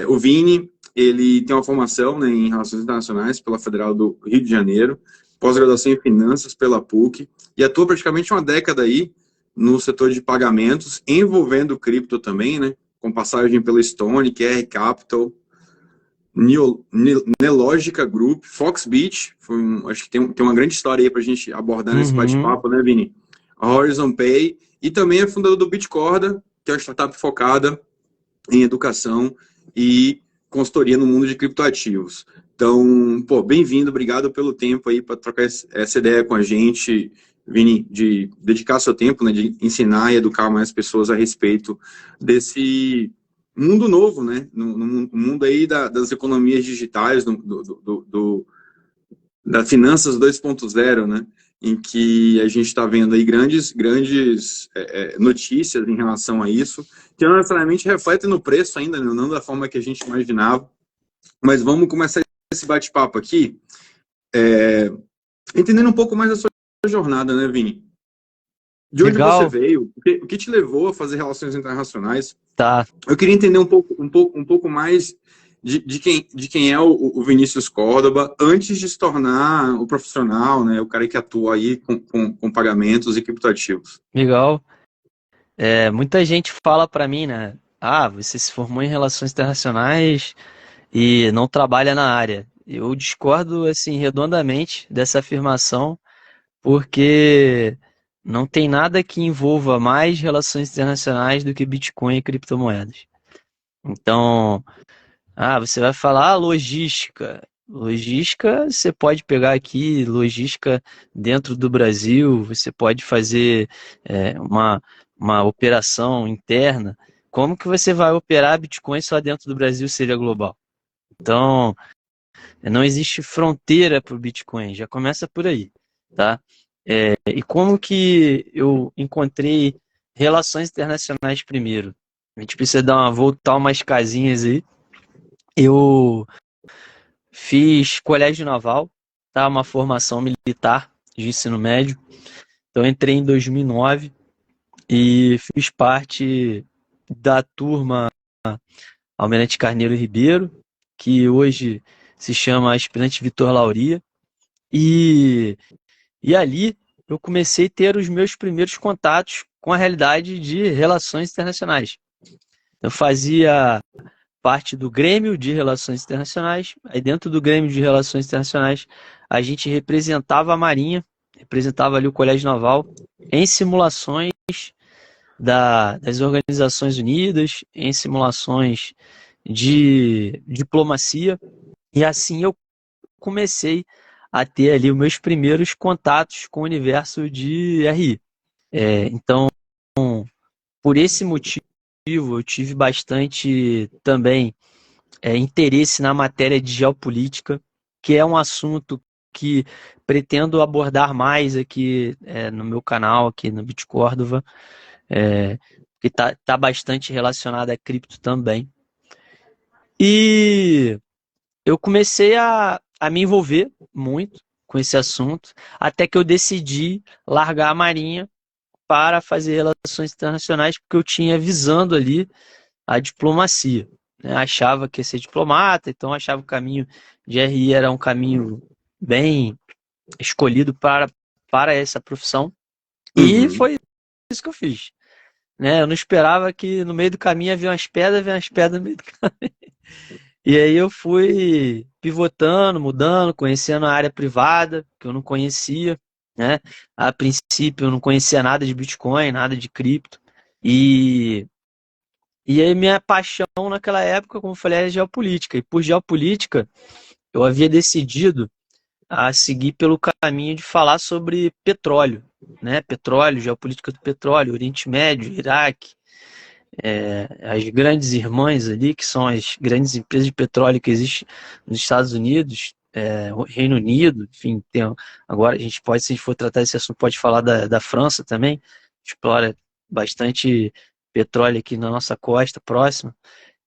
O Vini, ele tem uma formação, né, em Relações Internacionais pela Federal do Rio de Janeiro, pós-graduação em Finanças pela PUC, e atua praticamente uma década aí no setor de pagamentos, envolvendo cripto também, né, com passagem pela Stone, QR Capital, Nelogica Group, Foxbit, acho que tem uma grande história aí para a gente abordar nesse Uhum. bate-papo, né, Vini? A Horizon Pay, e também é fundador do Bitcorda, que é uma startup focada em educação e consultoria no mundo de criptoativos. Então, pô, bem-vindo, obrigado pelo tempo aí para trocar essa ideia com a gente, Vini, de dedicar seu tempo, né, de ensinar e educar mais pessoas a respeito desse mundo novo, né, no mundo aí das economias digitais, da Finanças 2.0, né, em que a gente está vendo aí grandes notícias em relação a isso, que não necessariamente refletem no preço ainda, né, não da forma que a gente imaginava. Mas vamos começar esse bate-papo aqui, entendendo um pouco mais da sua jornada, né, Vini? De onde você Legal. veio? O que te levou a fazer relações internacionais? Tá. Eu queria entender um pouco mais de quem é o Vinícius Córdoba antes de se tornar o profissional, né, o cara que atua aí com pagamentos e criptoativos. Legal. Muita gente fala pra mim, né? Ah, você se formou em relações internacionais e não trabalha na área. Eu discordo, assim, redondamente dessa afirmação, porque não tem nada que envolva mais relações internacionais do que Bitcoin e criptomoedas. Então, você vai falar logística. Logística, você pode pegar aqui logística dentro do Brasil, você pode fazer uma operação interna. Como que você vai operar Bitcoin só dentro do Brasil seria global? Então, não existe fronteira para o Bitcoin, já começa por aí, tá? E como que eu encontrei relações internacionais primeiro? A gente precisa dar uma voltar umas casinhas aí. Eu fiz colégio naval, tá? Uma formação militar de ensino médio. Então entrei em 2009 e fiz parte da turma Almirante Carneiro Ribeiro, que hoje se chama Aspirante Vitor Lauria. E, e ali eu comecei a ter os meus primeiros contatos com a realidade de relações internacionais. Eu fazia parte do Grêmio de Relações Internacionais. Aí dentro do Grêmio de Relações Internacionais, a gente representava a Marinha, representava ali o Colégio Naval em simulações das Organizações Unidas, em simulações de diplomacia. E assim eu comecei a ter ali os meus primeiros contatos com o universo de RI. Então, por esse motivo, eu tive bastante também interesse na matéria de geopolítica, que é um assunto que pretendo abordar mais aqui no meu canal, aqui no Bitcórdova, que está bastante relacionado a cripto também. E eu comecei a me envolver muito com esse assunto, até que eu decidi largar a Marinha para fazer relações internacionais, porque eu tinha visando ali a diplomacia, né? Achava que ia ser diplomata, então achava que o caminho de RI era um caminho bem escolhido para essa profissão. E Uhum. foi isso que eu fiz, né? Eu não esperava que no meio do caminho havia umas pedras no meio do caminho. E aí eu fui pivotando, mudando, conhecendo a área privada, que eu não conhecia, né? A princípio eu não conhecia nada de Bitcoin, nada de cripto. E E aí minha paixão naquela época, como eu falei, era geopolítica. E por geopolítica, eu havia decidido a seguir pelo caminho de falar sobre petróleo, né? Petróleo, geopolítica do petróleo, Oriente Médio, Iraque, as grandes irmãs ali, que são as grandes empresas de petróleo que existem nos Estados Unidos, o Reino Unido, enfim, agora a gente pode, se a gente for tratar desse assunto, pode falar da França também, explora bastante petróleo aqui na nossa costa próxima.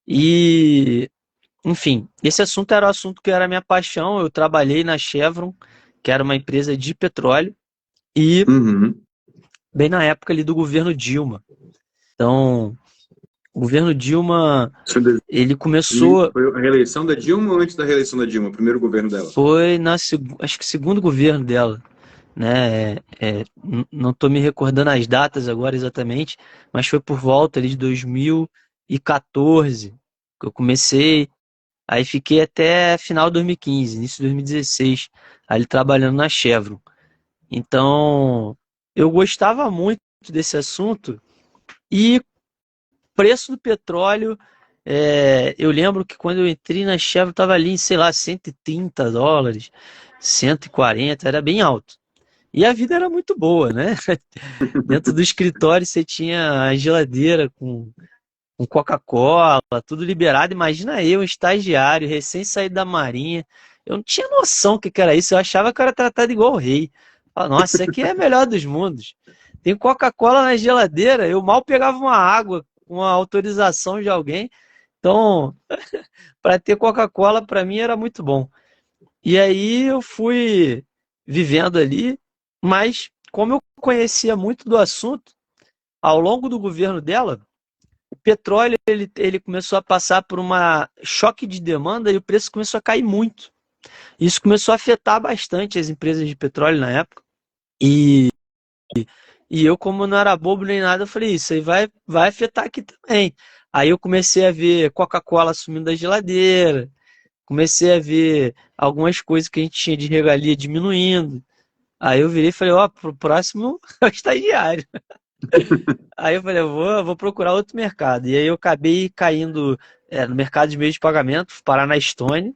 E, enfim, esse assunto era o assunto que era a minha paixão. Eu trabalhei na Chevron, que era uma empresa de petróleo, e Uhum. bem na época ali do governo Dilma. Então, O governo Dilma, Isso em 2000 ele começou, foi a reeleição da Dilma ou antes da reeleição da Dilma? O primeiro governo dela? foi acho que o segundo governo dela, né? Não estou me recordando as datas agora exatamente, mas foi por volta ali de 2014 que eu comecei. Aí fiquei até final de 2015, início de 2016, ali trabalhando na Chevron. Então, eu gostava muito desse assunto e preço do petróleo, eu lembro que quando eu entrei na Chevron estava ali em, sei lá, US$ 130, 140, era bem alto. E a vida era muito boa, né? Dentro do escritório você tinha a geladeira com Coca-Cola, tudo liberado. Imagina eu, um estagiário, recém saído da Marinha. Eu não tinha noção do que era isso. Eu achava que eu era tratado igual o rei. Falava, nossa, isso aqui é a melhor dos mundos. Tem Coca-Cola na geladeira. Eu mal pegava uma água com a autorização de alguém. Então, para ter Coca-Cola, para mim era muito bom. E aí eu fui vivendo ali, mas como eu conhecia muito do assunto, ao longo do governo dela, o petróleo ele começou a passar por uma choque de demanda e o preço começou a cair muito. Isso começou a afetar bastante as empresas de petróleo na época. E, e eu, como não era bobo nem nada, eu falei, isso aí vai afetar aqui também. Aí eu comecei a ver Coca-Cola sumindo da geladeira, comecei a ver algumas coisas que a gente tinha de regalia diminuindo. Aí eu virei e falei, ó, pro próximo é o estagiário. Aí eu falei, eu vou procurar outro mercado. E aí eu acabei caindo no mercado de meios de pagamento, fui parar na Estônia.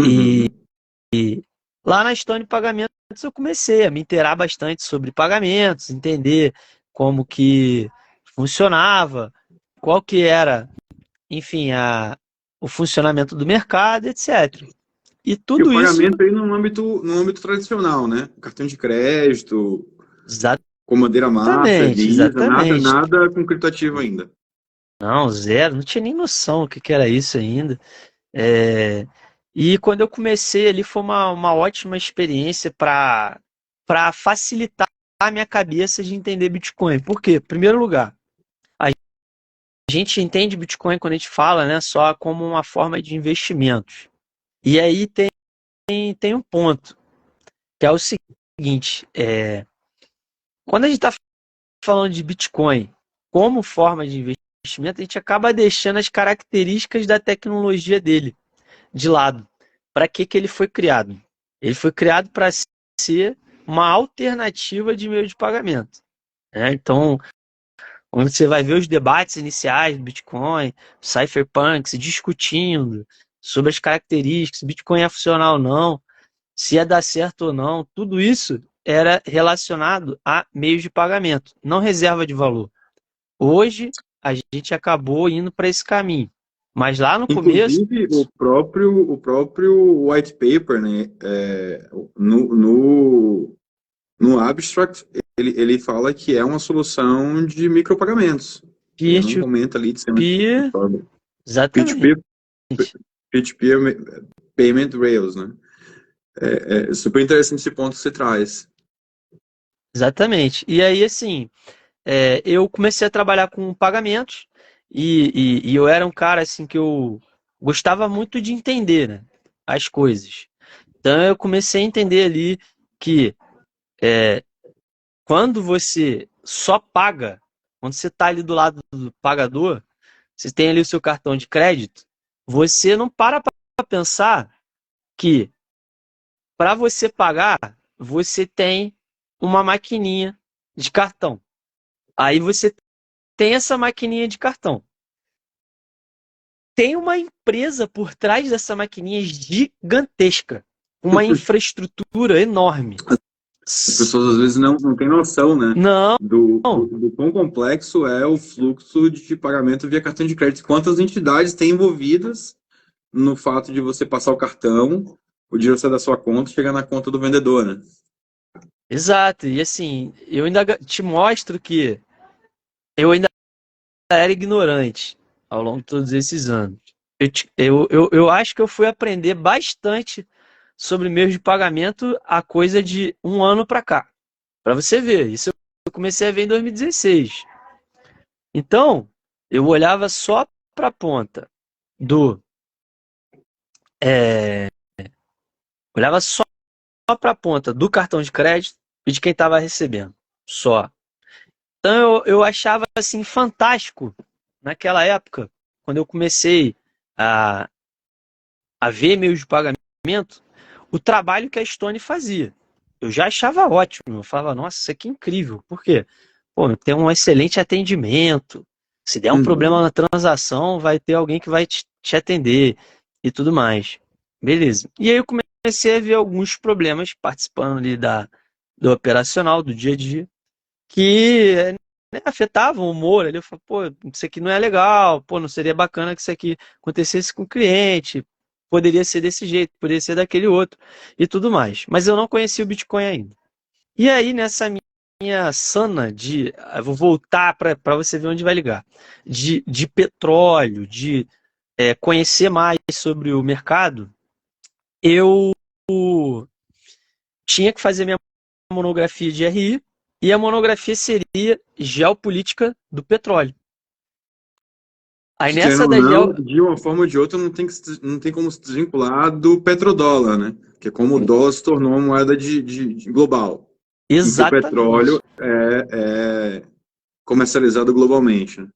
E Uhum. lá na Estônia de Pagamentos eu comecei a me inteirar bastante sobre pagamentos, entender como que funcionava, qual que era, enfim, o funcionamento do mercado, etc. E E o tudo isso, pagamento aí no âmbito tradicional, né? Cartão de crédito, com bandeira Master, exatamente, Visa, nada, exatamente. nada com criptativo ainda. Não, zero, não tinha nem noção do que era isso ainda. É, e quando eu comecei ali foi uma ótima experiência para facilitar a minha cabeça de entender Bitcoin. Por quê? Em primeiro lugar, a gente entende Bitcoin quando a gente fala, né, só como uma forma de investimentos. E aí tem um ponto, que é o seguinte, quando a gente está falando de Bitcoin como forma de investimento, a gente acaba deixando as características da tecnologia dele de lado. Para que ele foi criado? Ele foi criado para ser uma alternativa de meio de pagamento, né? Então, onde você vai ver os debates iniciais do Bitcoin, cypherpunks discutindo sobre as características, se Bitcoin ia funcionar ou não, se ia dar certo ou não, tudo isso era relacionado a meios de pagamento, não reserva de valor. Hoje, a gente acabou indo para esse caminho. Mas lá no começo, Inclusive, o próprio white paper, né, no abstract, ele fala que é uma solução de micropagamentos. Ele não peer-to-peer, comenta ali de ser uma exatamente. peer-to-peer, peer-to-peer payment rails, né? É super interessante esse ponto que você traz. Exatamente. E aí, assim, eu comecei a trabalhar com pagamentos e eu era um cara, assim, que eu gostava muito de entender, né, as coisas. Então, eu comecei a entender ali que quando você só paga, quando você está ali do lado do pagador, você tem ali o seu cartão de crédito, você não para pensar que para você pagar, você tem uma maquininha de cartão. Aí você tem essa maquininha de cartão. Tem uma empresa por trás dessa maquininha gigantesca, uma infraestrutura enorme. As pessoas às vezes não têm noção, né, Não, do quão complexo é o fluxo de pagamento via cartão de crédito. Quantas entidades têm envolvidas no fato de você passar o cartão, o dinheiro sair da sua conta e chegar na conta do vendedor, né? exato. E assim, eu ainda te mostro que eu ainda era ignorante ao longo de todos esses anos. Eu acho que eu fui aprender bastante sobre meios de pagamento a coisa de um ano para cá. Para você ver, isso eu comecei a ver em 2016. Então, Eu olhava só para a ponta do. é, olhava só para a ponta do cartão de crédito e de quem estava recebendo. Só. Então eu achava assim fantástico naquela época, quando eu comecei a, a ver meios de pagamento, o trabalho que a Stone fazia. Eu já achava ótimo. Eu falava, nossa, isso aqui é incrível. Por quê? Pô, tem um excelente atendimento. Se der um problema Uhum. na transação, vai ter alguém que vai te atender e tudo mais. Beleza. E aí eu comecei a ver alguns problemas participando ali do operacional, do dia a dia, que né, afetavam o humor ali. Eu falei, pô, isso aqui não é legal, pô, não seria bacana que isso aqui acontecesse com o cliente, poderia ser desse jeito, poderia ser daquele outro e tudo mais. Mas eu não conhecia o Bitcoin ainda. E aí, nessa minha sana de. Eu vou voltar para você ver onde vai ligar. De petróleo, de conhecer mais sobre o mercado, eu tinha que fazer minha monografia de RI, e a monografia seria Geopolítica do Petróleo. Aí Que, querendo nessa ou da não, de uma forma ou de outra, não tem como se desvincular do petrodólar, né? Que é como o dólar se tornou uma moeda de global, em que o petróleo Exatamente. é comercializado globalmente, né?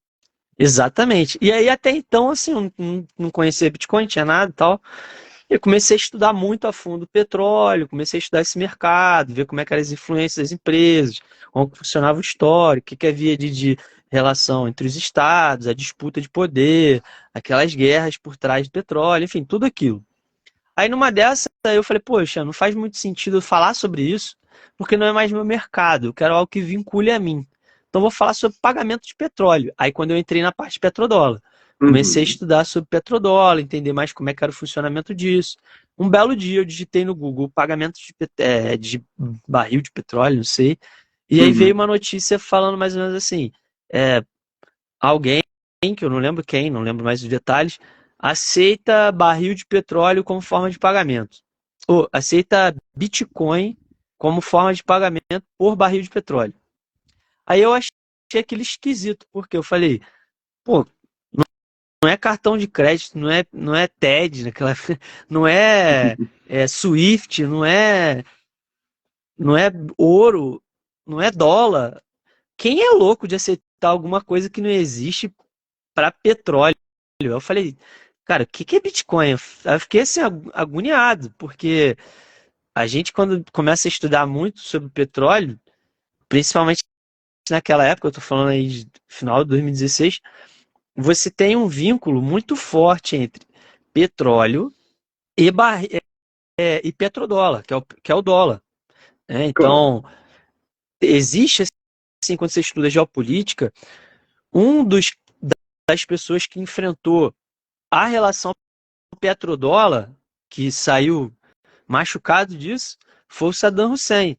Exatamente. E aí até então, assim, eu não conhecia Bitcoin, tinha nada e tal. Eu comecei a estudar muito a fundo o petróleo, comecei a estudar esse mercado, ver como é que eram as influências das empresas, como funcionava o histórico, o que havia de relação entre os estados, a disputa de poder, aquelas guerras por trás do petróleo, enfim, tudo aquilo. Aí numa dessa eu falei, poxa, não faz muito sentido eu falar sobre isso, porque não é mais meu mercado, eu quero algo que vincule a mim. Então eu vou falar sobre pagamento de petróleo. Aí quando eu entrei na parte de petrodólar, comecei a Uhum. estudar sobre petrodólar, entender mais como é que era o funcionamento disso. Um belo dia eu digitei no Google pagamento de barril de petróleo, não sei, e aí veio Uhum. uma notícia falando mais ou menos assim, é, alguém, que eu não lembro quem, não lembro mais os detalhes, aceita barril de petróleo como forma de pagamento. Ou aceita Bitcoin como forma de pagamento por barril de petróleo. Aí eu achei aquilo esquisito, porque eu falei, pô, não é cartão de crédito, não é TED, não é Swift, não é ouro, não é dólar. Quem é louco de aceitar alguma coisa que não existe para petróleo? Eu falei, cara, o que é Bitcoin? Eu fiquei assim agoniado, porque a gente quando começa a estudar muito sobre petróleo, principalmente naquela época, eu tô falando aí de final de 2016, você tem um vínculo muito forte entre petróleo e, e petrodólar, que é o dólar, né? Claro. Então, existe, assim, quando você estuda geopolítica, um das pessoas que enfrentou a relação petrodólar, que saiu machucado disso, foi o Saddam Hussein.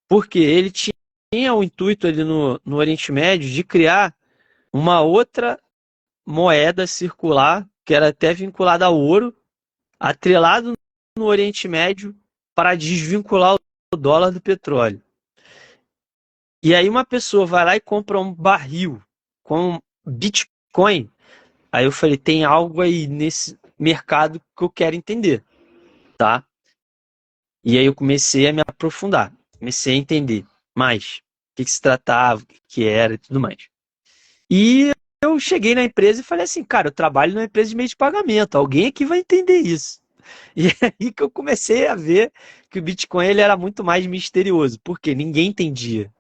Porque ele tinha o intuito ali no Oriente Médio de criar uma outra moeda circular, que era até vinculada ao ouro, atrelado no Oriente Médio para desvincular o dólar do petróleo. E aí uma pessoa vai lá e compra um barril com Bitcoin. Aí eu falei, tem algo aí nesse mercado que eu quero entender, tá? E aí eu comecei a me aprofundar, comecei a entender mais o que se tratava, o que era e tudo mais. E eu cheguei na empresa e falei assim, cara, eu trabalho numa empresa de meio de pagamento, alguém aqui vai entender isso. E é aí que eu comecei a ver que o Bitcoin ele era muito mais misterioso, porque ninguém entendia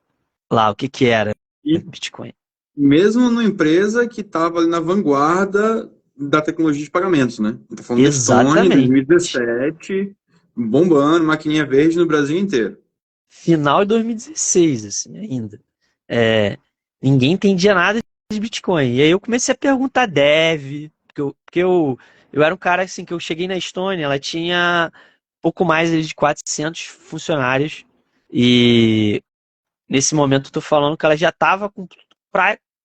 lá o que era E Bitcoin. mesmo numa empresa que estava ali na vanguarda da tecnologia de pagamentos, né? Estou falando da Stone, Exatamente. 2017, bombando, maquininha verde no Brasil inteiro. Final de 2016, assim, ainda. É, ninguém entendia nada de Bitcoin. E aí eu comecei a perguntar dev, porque eu era um cara assim que eu cheguei na Estônia, ela tinha pouco mais de 400 funcionários e nesse momento eu tô falando que ela já estava com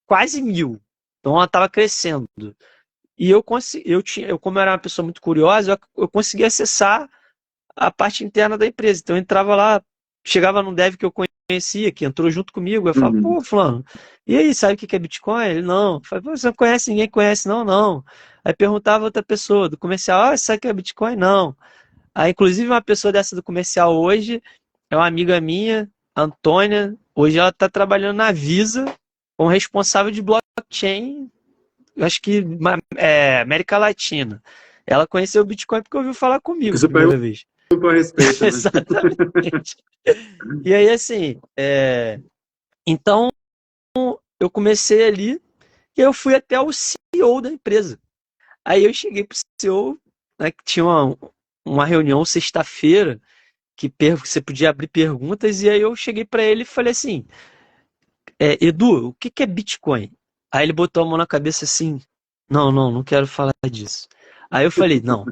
quase 1.000. Então ela estava crescendo. E como eu era uma pessoa muito curiosa, eu consegui acessar a parte interna da empresa. Então eu entrava lá, chegava num dev que eu conhecia, que entrou junto comigo. Eu falo, Uhum. pô, fulano, e aí, sabe o que é Bitcoin? Ele, não. Eu falo, pô, você não conhece, ninguém conhece, não, não. Aí perguntava outra pessoa do comercial, sabe o que é Bitcoin? Não. Aí, inclusive, uma pessoa dessa do comercial hoje é uma amiga minha, a Antônia. Hoje ela está trabalhando na Visa como responsável de blockchain, eu acho que América Latina. Ela conheceu o Bitcoin porque ouviu falar comigo a Você primeira vez. perguntou a respeito, né? Exatamente. E aí, assim, então eu comecei ali e eu fui até o CEO da empresa. Aí eu cheguei pro CEO, né, que tinha uma reunião sexta-feira, que você podia abrir perguntas, e aí eu cheguei para ele e falei assim, Edu, o que que é Bitcoin? Aí ele botou a mão na cabeça assim, não, não, não quero falar disso. Aí eu falei, não,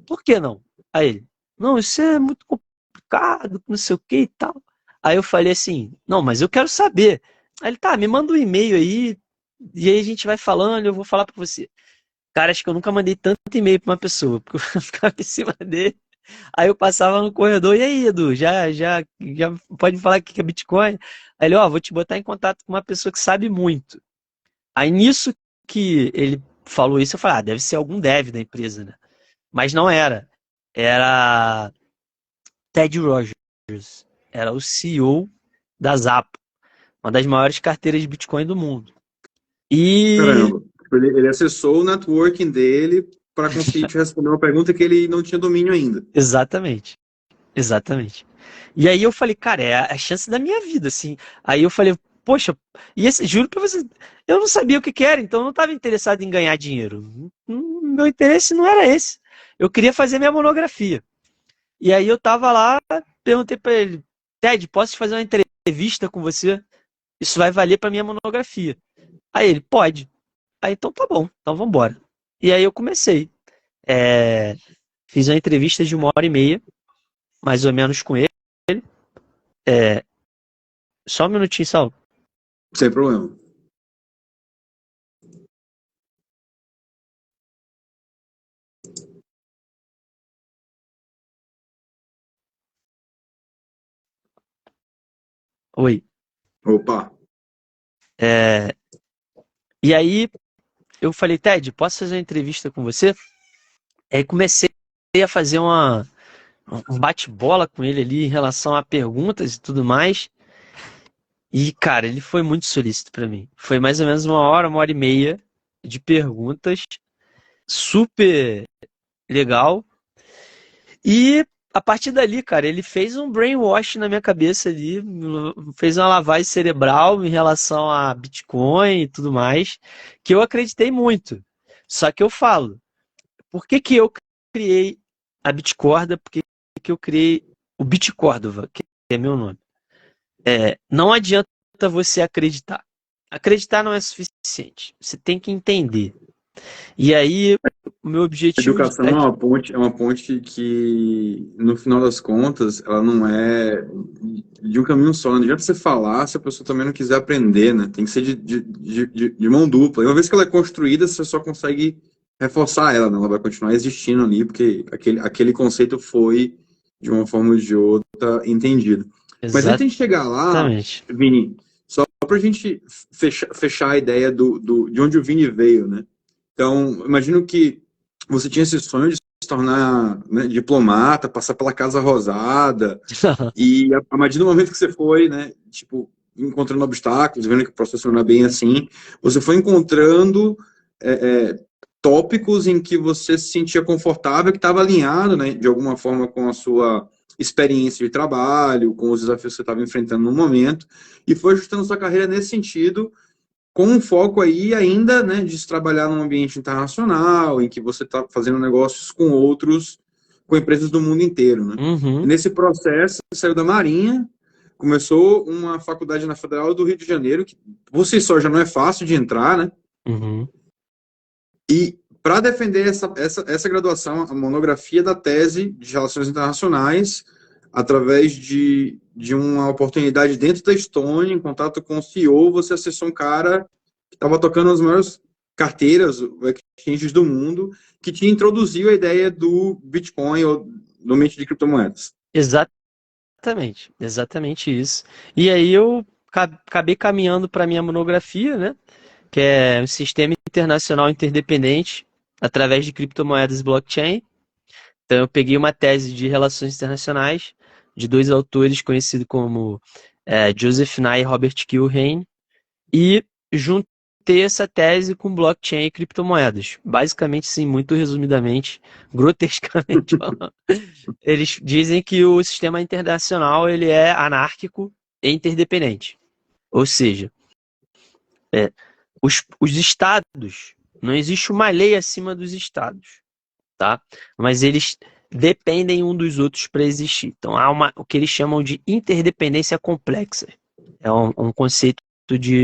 por que não? Aí ele, não, isso é muito complicado, não sei o que e tal. Aí eu falei assim, não, mas eu quero saber. Aí ele, tá, me manda um e-mail aí, e aí a gente vai falando, eu vou falar pra você. Cara, acho que eu nunca mandei tanto e-mail pra uma pessoa, porque eu ficava em cima dele. Aí eu passava no corredor, e aí, Edu, já pode falar o que é Bitcoin? Aí ele, ó, vou te botar em contato com uma pessoa que sabe muito. Aí nisso que ele falou isso, eu falei, deve ser algum dev da empresa, né? Mas não era. Era Ted Rogers. Era o CEO da Zap, uma das maiores carteiras de Bitcoin do mundo. E Caramba. Ele acessou o networking dele para conseguir te responder uma pergunta que ele não tinha domínio ainda. exatamente, exatamente. E aí eu falei, cara, é a chance da minha vida, assim. Aí eu falei, poxa, juro pra você, eu não sabia o que que era, então eu não estava interessado em ganhar dinheiro. Meu interesse não era esse. Eu queria fazer minha monografia. E aí eu tava lá, perguntei pra ele, Ted, posso fazer uma entrevista com você? Isso vai valer pra minha monografia. Aí ele, pode. Aí então tá bom, então vamos embora. E aí eu comecei. É, fiz uma entrevista de 1h30, mais ou menos com ele. É, só um minutinho, Saulo. Sem problema. Oi. Opa. É, e aí eu falei, Ted, posso fazer uma entrevista com você? Aí comecei a fazer um bate-bola com ele ali em relação a perguntas e tudo mais. E, cara, ele foi muito solícito pra mim. Foi mais ou menos 1h, 1h30 de perguntas, super legal. E a partir dali, cara, ele fez um brainwash na minha cabeça ali, fez uma lavagem cerebral em relação a Bitcoin e tudo mais, que eu acreditei muito. Só que eu falo, por que que eu criei a Bitcorda? Por que que eu criei o Bitcordova, que é meu nome? Não adianta você acreditar. Acreditar não é suficiente. Você tem que entender. E aí, o meu objetivo Educação é uma ponte que, no final das contas, ela não é de um caminho só. Não adianta você falar se a pessoa também não quiser aprender, né? Tem que ser de mão dupla. E uma vez que ela é construída, você só consegue reforçar ela, né? Ela vai continuar existindo ali, porque aquele conceito foi, de uma forma ou de outra, entendido. Mas antes de a gente chegar lá, exatamente. Vini, só para a gente fechar a ideia de onde o Vini veio, né? Então, imagino que você tinha esse sonho de se tornar, né, diplomata, passar pela Casa Rosada, e a partir do momento que você foi, né, tipo, encontrando obstáculos, vendo que o processo não é bem assim, você foi encontrando é, tópicos em que você se sentia confortável, que estava alinhado, né, de alguma forma com a sua experiência de trabalho, com os desafios que você estava enfrentando no momento, e foi ajustando sua carreira nesse sentido, com um foco aí ainda, né, de se trabalhar num ambiente internacional, em que você está fazendo negócios com outros, com empresas do mundo inteiro, né? Uhum, Nesse processo, você saiu da Marinha, começou uma faculdade na Federal do Rio de Janeiro, que por si só já não é fácil de entrar, né? uhum. E para defender essa graduação, a monografia da tese de Relações Internacionais, através de uma oportunidade dentro da Estônia, em contato com o CEO, você acessou um cara que estava tocando as maiores carteiras, exchanges do mundo, que te introduziu a ideia do Bitcoin ou do ambiente de criptomoedas. exatamente isso. E aí eu acabei caminhando para minha monografia, né? Que é um sistema internacional interdependente através de criptomoedas e blockchain. Então eu peguei uma tese de relações internacionais de dois autores conhecidos como Joseph Nye e Robert Kilrain e juntei essa tese com blockchain e criptomoedas. Basicamente, sim, muito resumidamente, grotescamente falando. Eles dizem que o sistema internacional ele é anárquico e interdependente. Ou seja, os estados, não existe uma lei acima dos estados, tá? Mas eles dependem um dos outros para existir. Então há o que eles chamam de interdependência complexa. É um conceito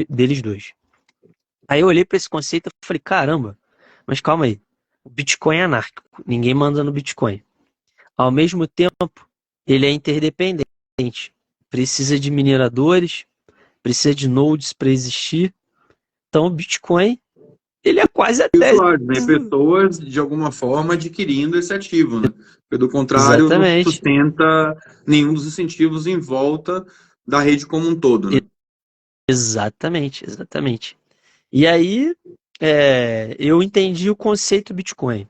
deles dois. Aí eu olhei para esse conceito e falei, caramba, mas calma aí. O Bitcoin é anárquico, ninguém manda no Bitcoin. Ao mesmo tempo, ele é interdependente. Precisa de mineradores, precisa de nodes para existir. Então o Bitcoin, ele é quase a E tese. usuários, né? Pessoas, de alguma forma, adquirindo esse ativo, né? Pelo contrário, não Exatamente. sustenta nenhum dos incentivos em volta da rede como um todo, né? Exatamente. E aí, eu entendi o conceito Bitcoin,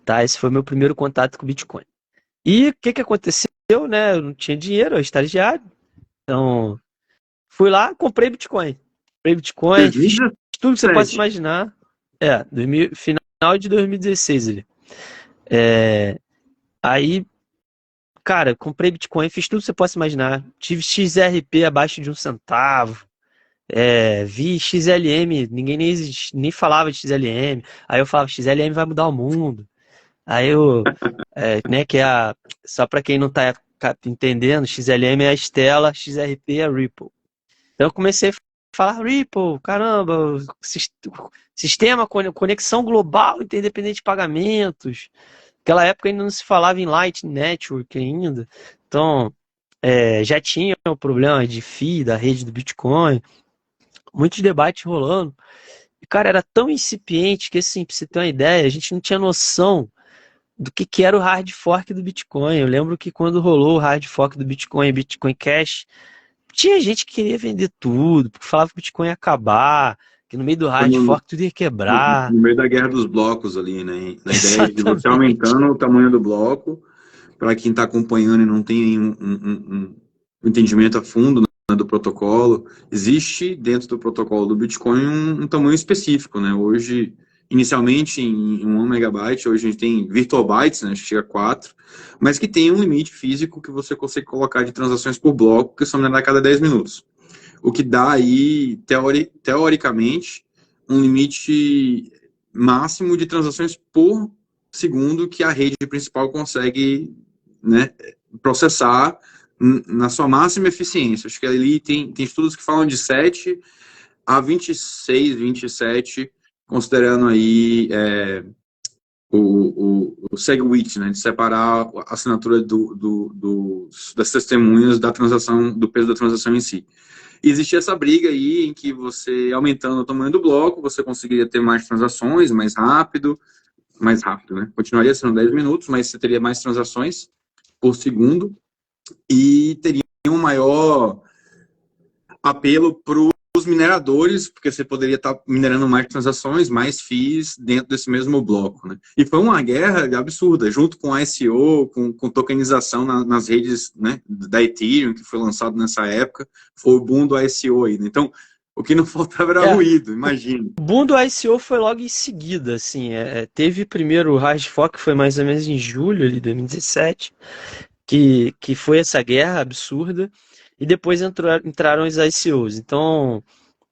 tá? Esse foi meu primeiro contato com o Bitcoin. E o que aconteceu, né? Eu não tinha dinheiro, eu estagiário. Então, fui lá, comprei Bitcoin, fiz tudo que você possa 2017. imaginar. Final de 2016 ali. Aí, cara, comprei Bitcoin, fiz tudo que você possa imaginar. Tive XRP abaixo de 1 centavo. Vi XLM, ninguém nem falava de XLM. Aí eu falava, XLM vai mudar o mundo. Aí né, só para quem não tá entendendo, XLM é a Stella, XRP é a Ripple. Então eu comecei a falar Ripple, caramba, sistema, conexão global, interdependente de pagamentos. Naquela época ainda não se falava em Lightning Network ainda. Então, já tinha o problema de FII da rede do Bitcoin. Muitos debates rolando. E, cara, era tão incipiente que, assim, pra você ter uma ideia, a gente não tinha noção do que era o hard fork do Bitcoin. Eu lembro que quando rolou o hard fork do Bitcoin, Bitcoin Cash, tinha gente que queria vender tudo, porque falava que o Bitcoin ia acabar, que no meio do hard fork tudo ia quebrar. No meio da guerra dos blocos ali, né? Na ideia de você Exatamente. aumentando o tamanho do bloco, para quem está acompanhando e não tem um entendimento a fundo, né, do protocolo, existe dentro do protocolo do Bitcoin um tamanho específico, né? Hoje, inicialmente em 1 megabyte, hoje a gente tem virtual bytes, né? Chega a 4, mas que tem um limite físico que você consegue colocar de transações por bloco, que são a cada 10 minutos. O que dá aí, teoricamente, um limite máximo de transações por segundo que a rede principal consegue, né, processar na sua máxima eficiência. Acho que ali tem estudos que falam de 7 a 26, 27, considerando aí o SegWit, né, de separar a assinatura das testemunhas da transação, do peso da transação em si. E existia essa briga aí em que você, aumentando o tamanho do bloco, você conseguiria ter mais transações, mais rápido, né? Continuaria sendo 10 minutos, mas você teria mais transações por segundo e teria um maior apelo para os mineradores, porque você poderia estar minerando mais transações, mais FIIs dentro desse mesmo bloco, né? E foi uma guerra absurda, junto com ICO, com tokenização nas redes, né, da Ethereum, que foi lançado nessa época, foi o boom do ICO aí, né? Então, o que não faltava era ruído, imagina. O boom do ICO foi logo em seguida, assim, teve primeiro o hard fork, que foi mais ou menos em julho de 2017, que foi essa guerra absurda, e depois entraram os ICOs. Então,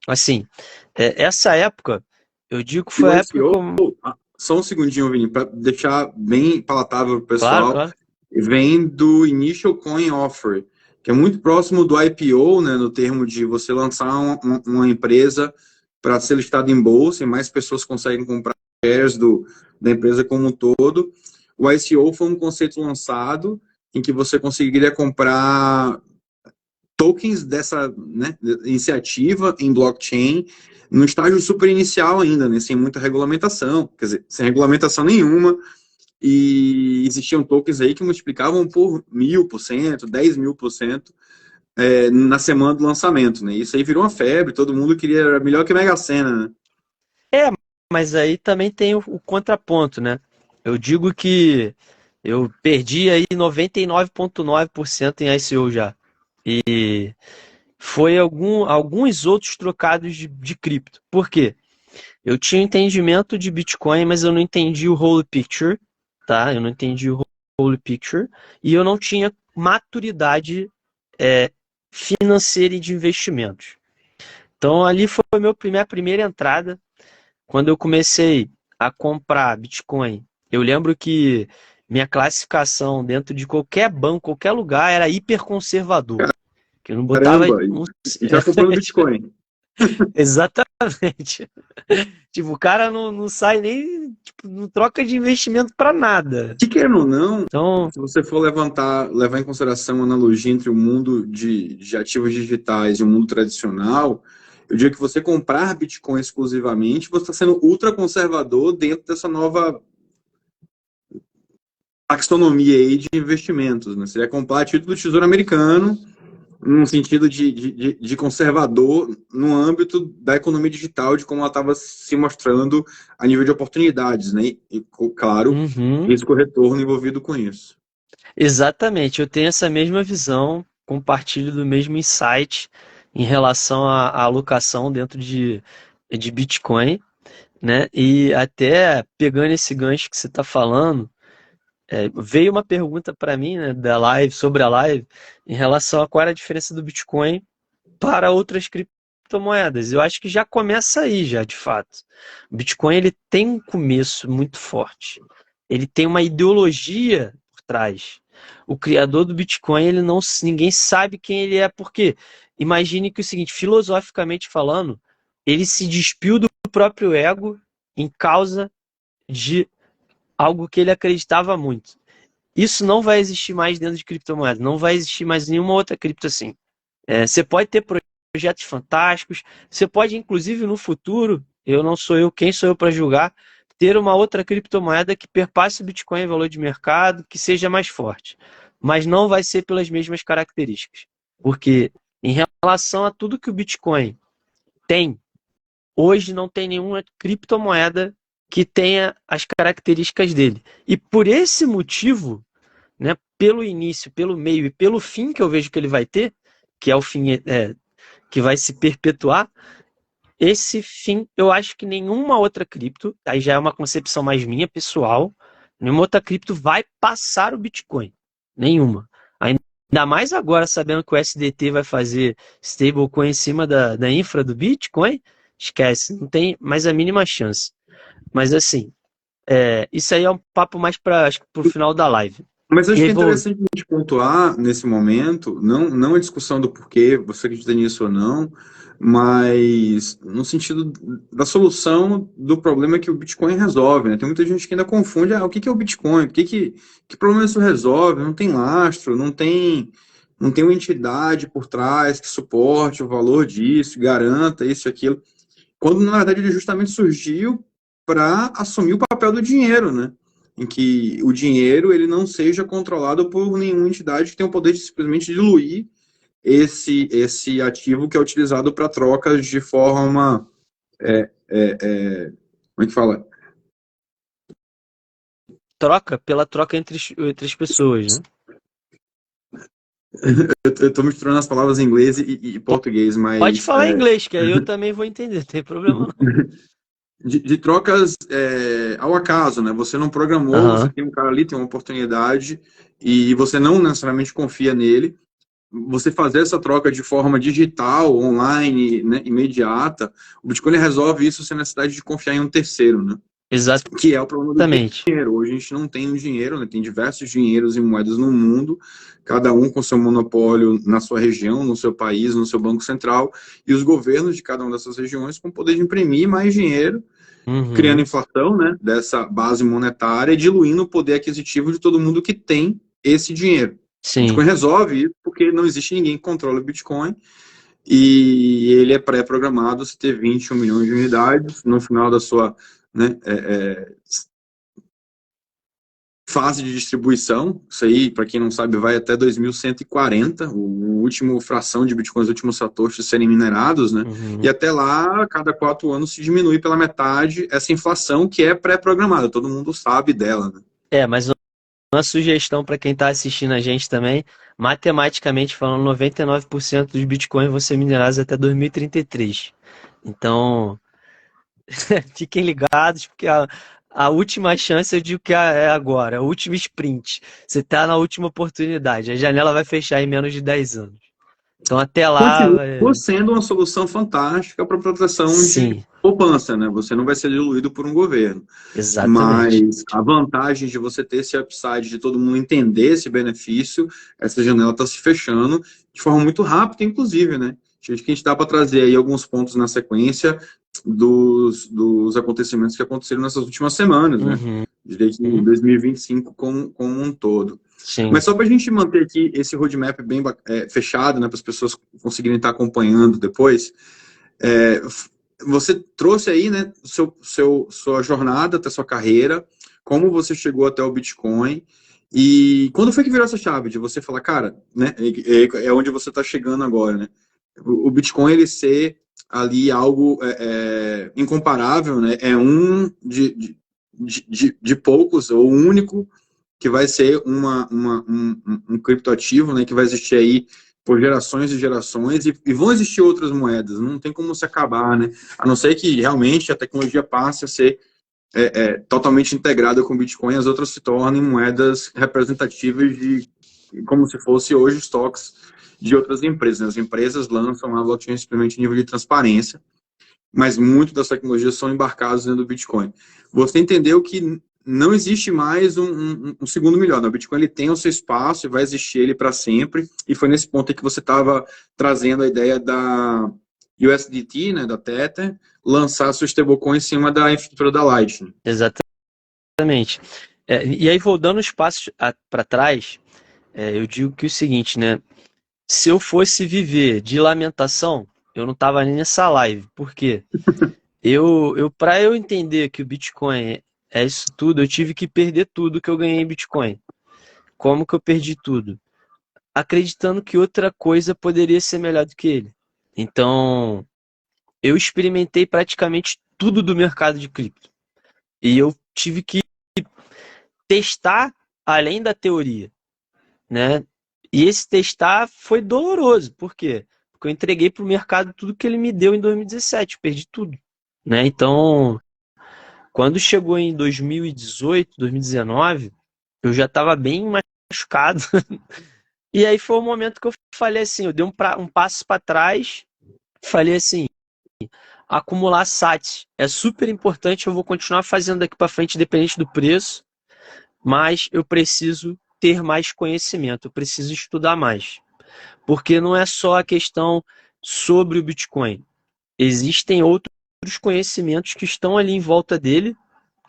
assim, essa época, eu digo que foi a época como... Só um segundinho, Vini, para deixar bem palatável para o pessoal, Claro. Vem do Initial Coin Offer, que é muito próximo do IPO, né, no termo de você lançar uma empresa para ser listada em bolsa e mais pessoas conseguem comprar shares da empresa como um todo. O ICO foi um conceito lançado em que você conseguiria comprar tokens dessa, né, iniciativa em blockchain no estágio super inicial ainda, né, sem muita regulamentação, quer dizer, sem regulamentação nenhuma, e existiam tokens aí que multiplicavam por 1000%, 10.000%, na semana do lançamento, né? Isso aí virou uma febre, todo mundo queria, era melhor que Mega Sena, né? É, mas aí também tem o contraponto, né? Eu digo que eu perdi aí 99,9% em ICO já. E foi alguns outros trocados de cripto. Por quê? Eu tinha entendimento de Bitcoin, mas eu não entendi o whole picture, tá? Eu não entendi o whole picture e eu não tinha maturidade é, financeira e de investimentos. Então ali foi minha primeira entrada. Quando eu comecei a comprar Bitcoin, eu lembro que minha classificação dentro de qualquer banco, qualquer lugar, era hiperconservador. Que eu não botava. Caramba, e já comprou no Bitcoin. Exatamente. Tipo, o cara não sai nem, tipo, não troca de investimento para nada. Que querendo ou não, Então, se você for levar em consideração a analogia entre o mundo de ativos digitais e o mundo tradicional, eu diria que você comprar Bitcoin exclusivamente, você está sendo ultra conservador dentro dessa nova taxonomia aí de investimentos, né? Você vai comprar título do Tesouro Americano, num sentido de conservador no âmbito da economia digital, de como ela estava se mostrando a nível de oportunidades, né? E, claro, uhum, risco-retorno envolvido com isso. exatamente. Eu tenho essa mesma visão, compartilho do mesmo insight em relação à alocação dentro de Bitcoin, né? E até pegando esse gancho que você está falando, veio uma pergunta para mim, né, da live, sobre a live, em relação a qual era a diferença do Bitcoin para outras criptomoedas. Eu acho que já começa aí, já, de fato. O Bitcoin ele tem um começo muito forte. Ele tem uma ideologia por trás. O criador do Bitcoin, ele não, ninguém sabe quem ele é, porque imagine que o seguinte, filosoficamente falando, ele se despiu do próprio ego em causa de algo que ele acreditava muito. Isso não vai existir mais dentro de criptomoedas, não vai existir mais nenhuma outra cripto assim. Você pode ter projetos fantásticos, você pode, inclusive, no futuro, eu não sou eu, quem sou eu para julgar, ter uma outra criptomoeda que perpasse o Bitcoin em valor de mercado, que seja mais forte. Mas não vai ser pelas mesmas características. Porque em relação a tudo que o Bitcoin tem, hoje não tem nenhuma criptomoeda que tenha as características dele. E por esse motivo, né, pelo início, pelo meio e pelo fim que eu vejo que ele vai ter, que é o fim que vai se perpetuar, esse fim eu acho que nenhuma outra cripto, aí já é uma concepção mais minha, pessoal, nenhuma outra cripto vai passar o Bitcoin. Nenhuma. Ainda mais agora, sabendo que o SDT vai fazer stablecoin em cima da infra do Bitcoin, esquece, não tem mais a mínima chance. Mas assim, isso aí é um papo mais para o final da live. Mas E acho aí que é vou. interessante a gente pontuar nesse momento, não a discussão do porquê você acredita nisso ou não, mas no sentido da solução do problema que o Bitcoin resolve, né? Tem muita gente que ainda confunde, o que é o Bitcoin? Que problema isso resolve? Não tem lastro, não tem uma entidade por trás que suporte o valor disso, garanta isso e aquilo, quando na verdade ele justamente surgiu para assumir o papel do dinheiro, né? Em que o dinheiro ele não seja controlado por nenhuma entidade que tenha o poder de simplesmente diluir esse ativo que é utilizado para trocas de forma, como é que fala? Pela troca entre as pessoas, né? Eu estou misturando as palavras em inglês e português, Pode mas falar em inglês, que aí eu também vou entender, não tem problema não. de trocas ao acaso, né? Você não programou, você Aham. tem um cara ali, tem uma oportunidade e você não necessariamente confia nele. Você fazer essa troca de forma digital, online, né, imediata, o Bitcoin resolve isso sem necessidade de confiar em um terceiro, né? Que é o problema do Exatamente. dinheiro. Hoje a gente não tem um dinheiro, né? Tem diversos dinheiros e moedas no mundo, cada um com seu monopólio na sua região, no seu país, no seu banco central, e os governos de cada uma dessas regiões com o poder de imprimir mais dinheiro, criando Uhum. inflação, né, dessa base monetária e diluindo o poder aquisitivo de todo mundo que tem esse dinheiro. O Sim. Bitcoin resolve isso porque não existe ninguém que controle o Bitcoin e ele é pré-programado a ter 21 milhões de unidades no final da sua, né, fase de distribuição. Isso aí, para quem não sabe, vai até 2140, o último fração de bitcoins, os últimos satoshis serem minerados, né? Uhum. E até lá, a cada 4 anos se diminui pela metade essa inflação que é pré-programada, todo mundo sabe dela, né? Mas uma sugestão para quem está assistindo a gente também, matematicamente falando, 99% dos bitcoins vão ser minerados até 2033. Então, fiquem ligados, porque a última chance, eu digo que é agora, o último sprint. Você está na última oportunidade. A janela vai fechar em menos de 10 anos. Então, até lá, Continua sendo uma solução fantástica para proteção de sim, poupança, né? Você não vai ser diluído por um governo. exatamente. Mas a vantagem de você ter esse upside, de todo mundo entender esse benefício, essa janela está se fechando de forma muito rápida, inclusive, né? Acho que a gente dá para trazer aí alguns pontos na sequência dos acontecimentos que aconteceram nessas últimas semanas, né? Uhum, Desde 2025 como um todo. sim. Mas só para a gente manter aqui esse roadmap bem fechado, né, para as pessoas conseguirem estar acompanhando depois, é, você trouxe aí, né, sua jornada até sua carreira, como você chegou até o Bitcoin, e quando foi que virou essa chave de você falar, cara, né, é onde você está chegando agora, né? O Bitcoin, ele ser ali algo incomparável, né? É um de poucos, ou único, que vai ser um criptoativo, né, que vai existir aí por gerações e gerações, e vão existir outras moedas, não tem como se acabar, né? A não ser que realmente a tecnologia passe a ser totalmente integrada com o Bitcoin, as outras se tornem moedas representativas de como se fosse hoje estoques de outras empresas, né? As empresas lançam a blockchain simplesmente em nível de transparência, mas muito das tecnologias são embarcadas dentro do Bitcoin. Você entendeu que não existe mais um segundo melhor. O Bitcoin, ele tem o seu espaço e vai existir ele para sempre. E foi nesse ponto aí que você estava trazendo a ideia da USDT, né, da Tether, lançar sua stablecoin em cima da infraestrutura da Lightning. Exatamente. E aí, voltando os passos para trás, eu digo que é o seguinte, né? Se eu fosse viver de lamentação, eu não tava nem nessa live. Por quê? Para eu entender que o Bitcoin é isso tudo, eu tive que perder tudo que eu ganhei em Bitcoin. Como que eu perdi tudo? Acreditando que outra coisa poderia ser melhor do que ele. Então, eu experimentei praticamente tudo do mercado de cripto. E eu tive que testar além da teoria, né? E esse testar foi doloroso. Por quê? Porque eu entreguei para o mercado tudo que ele me deu em 2017, perdi tudo, né? Então, quando chegou em 2018, 2019, eu já estava bem machucado. E aí foi o momento que eu falei assim, eu dei um passo para trás, falei assim, acumular sats é super importante, eu vou continuar fazendo daqui para frente, independente do preço, mas eu preciso ter mais conhecimento, eu preciso estudar mais. Porque não é só a questão sobre o Bitcoin. Existem outros conhecimentos que estão ali em volta dele,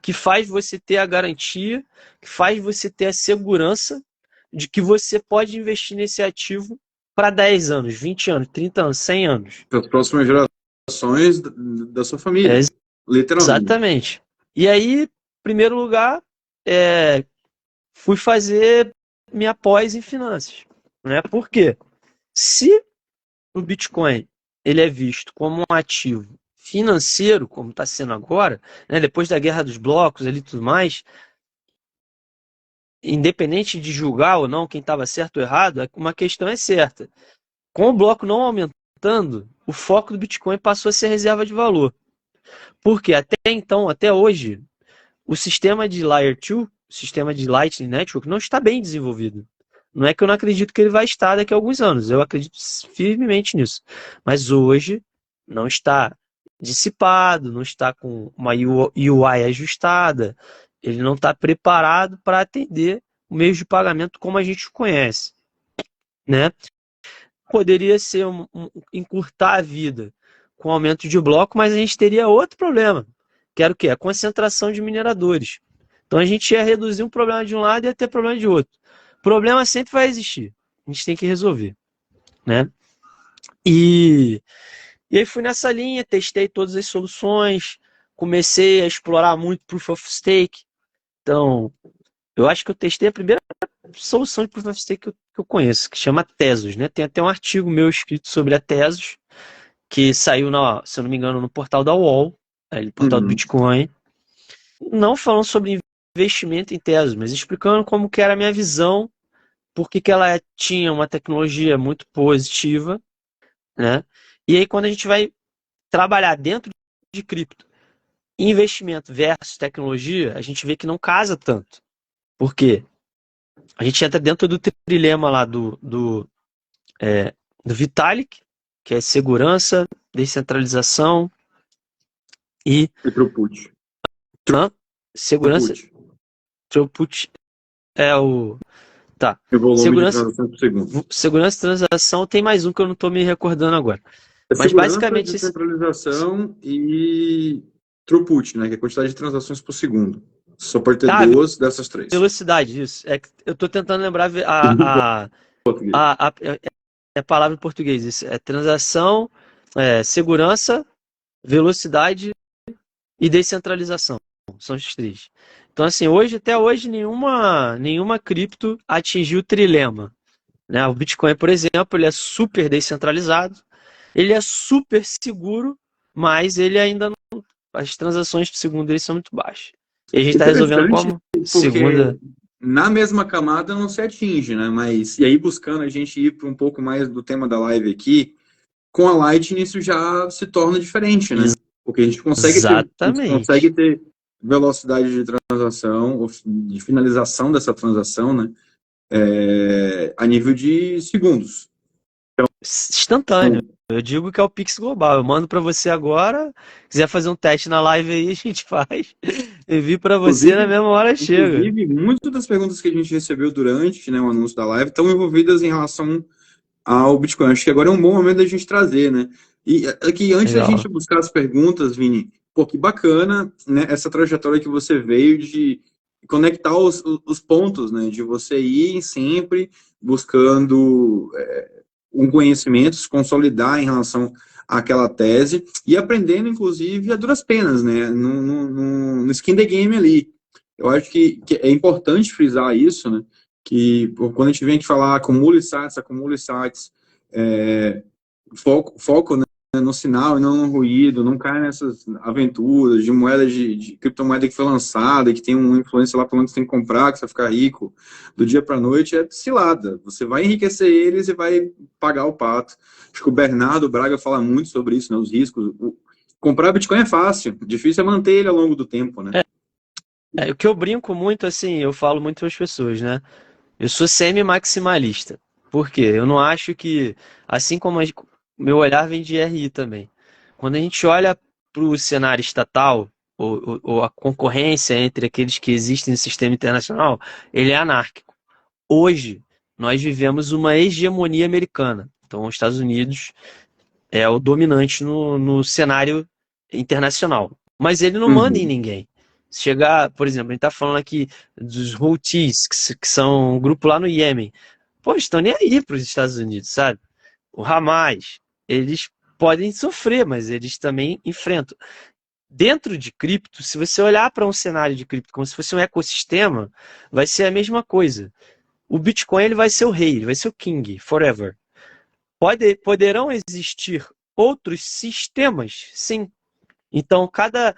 que faz você ter a garantia, que faz você ter a segurança de que você pode investir nesse ativo para 10 anos, 20 anos, 30 anos, 100 anos. Para as próximas gerações da sua É, família, literalmente. exatamente. E aí, em primeiro lugar, fui fazer minha pós em finanças. Né? Por quê? Se o Bitcoin ele é visto como um ativo financeiro, como está sendo agora, né, depois da guerra dos blocos ali e tudo mais, independente de julgar ou não quem estava certo ou errado, uma questão é certa. Com o bloco não aumentando, o foco do Bitcoin passou a ser reserva de valor. Porque até então, até hoje, o sistema de Layer 2, o sistema de Lightning Network, não está bem desenvolvido. Não é que eu não acredito que ele vai estar daqui a alguns anos, eu acredito firmemente nisso. Mas hoje não está dissipado, não está com uma UI ajustada, ele não está preparado para atender o meio de pagamento como a gente conhece, né? Poderia ser encurtar a vida com aumento de bloco, mas a gente teria outro problema, que era o quê? A concentração de mineradores. Então a gente ia reduzir um problema de um lado e ia ter problema de outro. Problema sempre vai existir. A gente tem que resolver, né? E aí fui nessa linha, testei todas as soluções, comecei a explorar muito Proof of Stake. Então, Eu acho que eu testei a primeira solução de Proof of Stake que eu conheço, que chama Tezos, né? Tem até um artigo meu escrito sobre a Tezos, que saiu, se eu não me engano, no portal da UOL, no portal do Bitcoin, não falando sobre investimento em Tezos, mas explicando como que era a minha visão, por que ela tinha uma tecnologia muito positiva, né? E aí quando a gente vai trabalhar dentro de cripto, investimento versus tecnologia, a gente vê que não casa tanto. Por quê? A gente entra dentro do trilema lá do Vitalik, que é segurança, descentralização e throughput. segurança. Throughput é o. Tá. O volume Segurança, de transações por segundo. segurança e transação tem mais um que eu não estou me recordando agora. Mas Segurança, basicamente. descentralização e throughput, né? Que é a quantidade de transações por segundo. Só pode ter duas dessas três. Velocidade, isso. É que eu estou tentando lembrar a palavra em português. Isso é transação, segurança, velocidade e descentralização. São os três. Então, assim, até hoje, nenhuma cripto atingiu o trilema. Né? O Bitcoin, por exemplo, ele é super descentralizado, ele é super seguro, mas ele ainda não. As transações por segundo dele são muito baixas. E a gente está resolvendo como? Segunda. Na mesma camada não se atinge, né? Mas, e aí buscando a gente ir para um pouco mais do tema da live aqui, com a Lightning isso já se torna diferente, né? Porque a gente consegue ter velocidade de transação, ou de finalização dessa transação, né? A nível de segundos. Então, instantâneo. Eu digo que é o Pix global. Eu mando para você agora. Quiser fazer um teste na live aí, a gente faz. Envio para você na mesma hora chega. Inclusive, muitas das perguntas que a gente recebeu durante, né, o anúncio da live estão envolvidas em relação ao Bitcoin. Acho que agora é um bom momento da gente trazer, né? E aqui, antes da gente buscar as perguntas, Vini, pô, que bacana, né, essa trajetória que você veio de conectar os pontos, né? De você ir sempre buscando um conhecimento, se consolidar em relação àquela tese e aprendendo, inclusive, a duras penas, né? No skin the game ali. Eu acho que é importante frisar isso, né? Que quando a gente vem aqui falar acumule sites, foco, né, no sinal e não no ruído, não caia nessas aventuras de moeda de criptomoeda que foi lançada, que tem uma influência lá falando que você tem que comprar, que você vai ficar rico do dia para a noite, é cilada. Você vai enriquecer eles e vai pagar o pato. Acho que o Bernardo Braga fala muito sobre isso, né, os riscos. Comprar Bitcoin é fácil, difícil é manter ele ao longo do tempo, né? O que eu brinco muito, assim, eu falo muito para as pessoas, né? Eu sou semi-maximalista. Por quê? Eu não acho que, assim como meu olhar vem de RI também. Quando a gente olha para o cenário estatal, ou a concorrência entre aqueles que existem no sistema internacional, ele é anárquico. Hoje, nós vivemos uma hegemonia americana. Então, os Estados Unidos é o dominante no cenário internacional. Mas ele não manda em ninguém. Chegar, por exemplo, a gente está falando aqui dos Houthis, que são um grupo lá no Iêmen. Pô, estão nem aí para os Estados Unidos, sabe? O Hamas, eles podem sofrer, mas eles também enfrentam. Dentro de cripto, se você olhar para um cenário de cripto como se fosse um ecossistema, vai ser a mesma coisa. O Bitcoin ele vai ser o rei, ele vai ser o king, forever. Poderão existir outros sistemas? Sim. Então, cada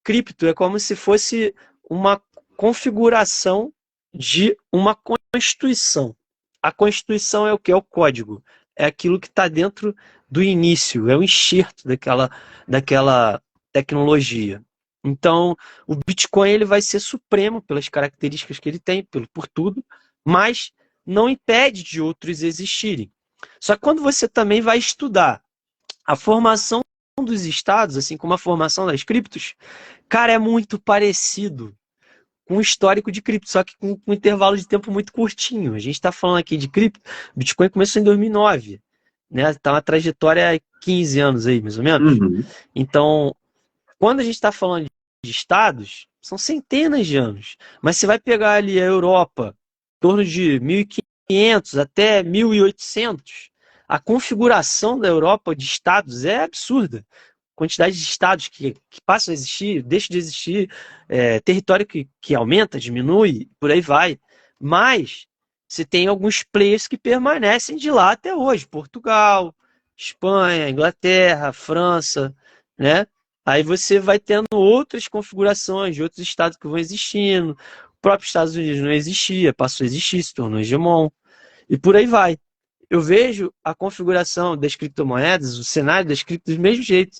cripto é como se fosse uma configuração de uma constituição. A constituição é o que? É o código. É aquilo que está dentro do início, é o enxerto daquela tecnologia. Então, o Bitcoin ele vai ser supremo pelas características que ele tem, por tudo, mas não impede de outros existirem. Só que quando você também vai estudar a formação dos estados, assim como a formação das criptos, cara, é muito parecido com o histórico de cripto, só que com um intervalo de tempo muito curtinho. A gente está falando aqui de cripto, Bitcoin começou em 2009, né? Tá uma trajetória há 15 anos aí, mais ou menos. Então, quando a gente está falando de estados, são centenas de anos. Mas você vai pegar ali a Europa, em torno de 1500 até 1800, a configuração da Europa de estados é absurda. quantidade de estados que passam a existir, deixam de existir, território que aumenta, diminui, por aí vai. Mas você tem alguns players que permanecem de lá até hoje. Portugal, Espanha, Inglaterra, França, né? Aí você vai tendo outras configurações de outros estados que vão existindo. O próprio Estados Unidos não existia, passou a existir, se tornou hegemon. E por aí vai. Eu vejo a configuração das criptomoedas, o cenário das criptos do mesmo jeito.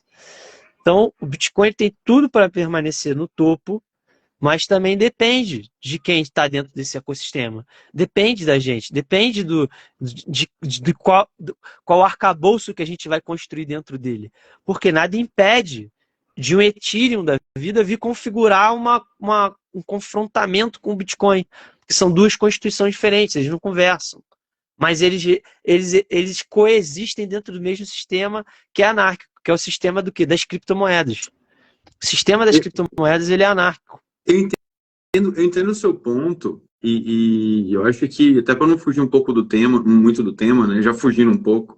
Então, o Bitcoin tem tudo para permanecer no topo, mas também depende de quem está dentro desse ecossistema. Depende da gente, depende de qual arcabouço que a gente vai construir dentro dele. Porque nada impede de um Ethereum da vida vir configurar um confrontamento com o Bitcoin, que são duas constituições diferentes, eles não conversam. Mas eles coexistem dentro do mesmo sistema que é anárquico, que é o sistema do quê? Das criptomoedas. O sistema das criptomoedas ele é anárquico. Eu entendo o seu ponto, e eu acho que, até para não fugir um pouco do tema, muito do tema, né, já fugindo um pouco,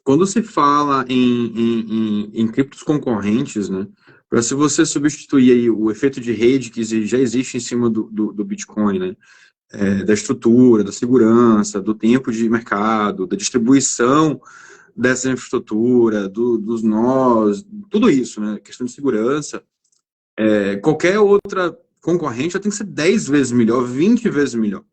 quando se fala em criptos concorrentes, né, para se você substituir aí o efeito de rede que já existe em cima do Bitcoin, né, da estrutura, da segurança, do tempo de mercado, da distribuição dessa infraestrutura, dos nós, tudo isso, né, questão de segurança, qualquer outra concorrente já tem que ser 10 vezes melhor, 20 vezes melhor.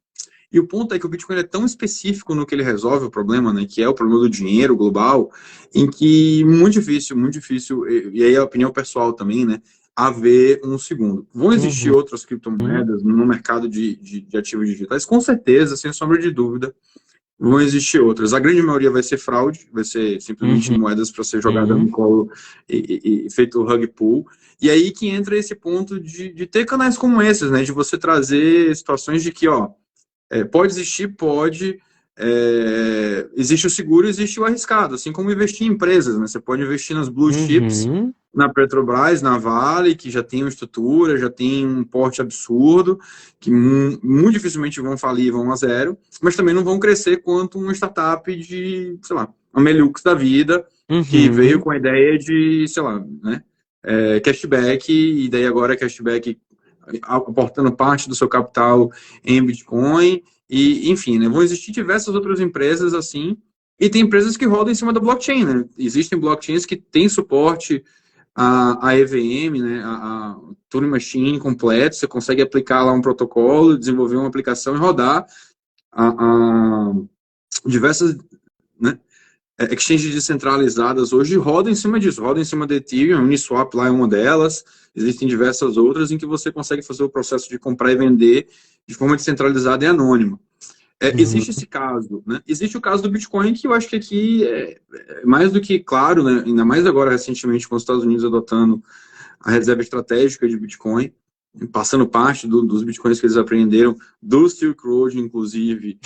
E o ponto é que o Bitcoin é tão específico no que ele resolve o problema, né, que é o problema do dinheiro global, em que muito difícil, e aí a opinião pessoal também, né, haver um segundo. Vão existir outras criptomoedas no mercado de ativos digitais? Com certeza, sem sombra de dúvida, vão existir outras. A grande maioria vai ser fraude, vai ser simplesmente moedas para ser jogada no colo e feito o rug pull. E aí que entra esse ponto de ter canais como esses, né? De você trazer situações de que, pode existir, existe o seguro, existe o arriscado, assim como investir em empresas, né? Você pode investir nas blue chips, na Petrobras, na Vale, que já tem uma estrutura, já tem um porte absurdo, que muito dificilmente vão falir e vão a zero, mas também não vão crescer quanto uma startup de, sei lá, a Melux da vida, que veio com a ideia de, sei lá, né, cashback, e daí agora cashback aportando parte do seu capital em Bitcoin, e enfim, né, vão existir diversas outras empresas assim, e tem empresas que rodam em cima da blockchain, né? Existem blockchains que têm suporte a EVM, né, a Turing Machine completo, você consegue aplicar lá um protocolo, desenvolver uma aplicação e rodar diversas, né, exchanges descentralizadas hoje rodam em cima disso, rodam em cima da Ethereum, a Uniswap lá é uma delas, existem diversas outras em que você consegue fazer o processo de comprar e vender de forma descentralizada e anônima. Existe esse caso, né? Existe o caso do Bitcoin, que eu acho que aqui é mais do que claro, né? Ainda mais agora recentemente com os Estados Unidos adotando a reserva estratégica de Bitcoin, passando parte dos Bitcoins que eles apreenderam do Silk Road, inclusive,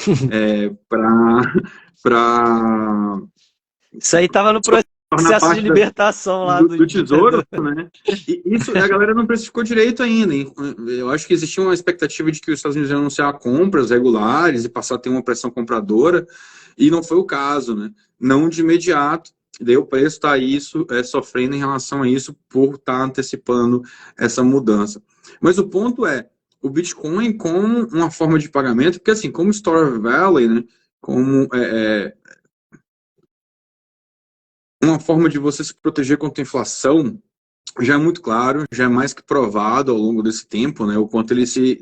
para Isso aí estava no processo de libertação lá do tesouro, né? E isso a galera não precificou direito ainda. Eu acho que existia uma expectativa de que os Estados Unidos iam anunciar compras regulares e passar a ter uma pressão compradora, e não foi o caso, né? Não de imediato. Daí o preço está sofrendo em relação a isso por estar antecipando essa mudança. Mas o ponto é, o Bitcoin como uma forma de pagamento, porque assim, como Store of Value, né? Como uma forma de você se proteger contra a inflação, já é muito claro, já é mais que provado ao longo desse tempo, né, o quanto ele se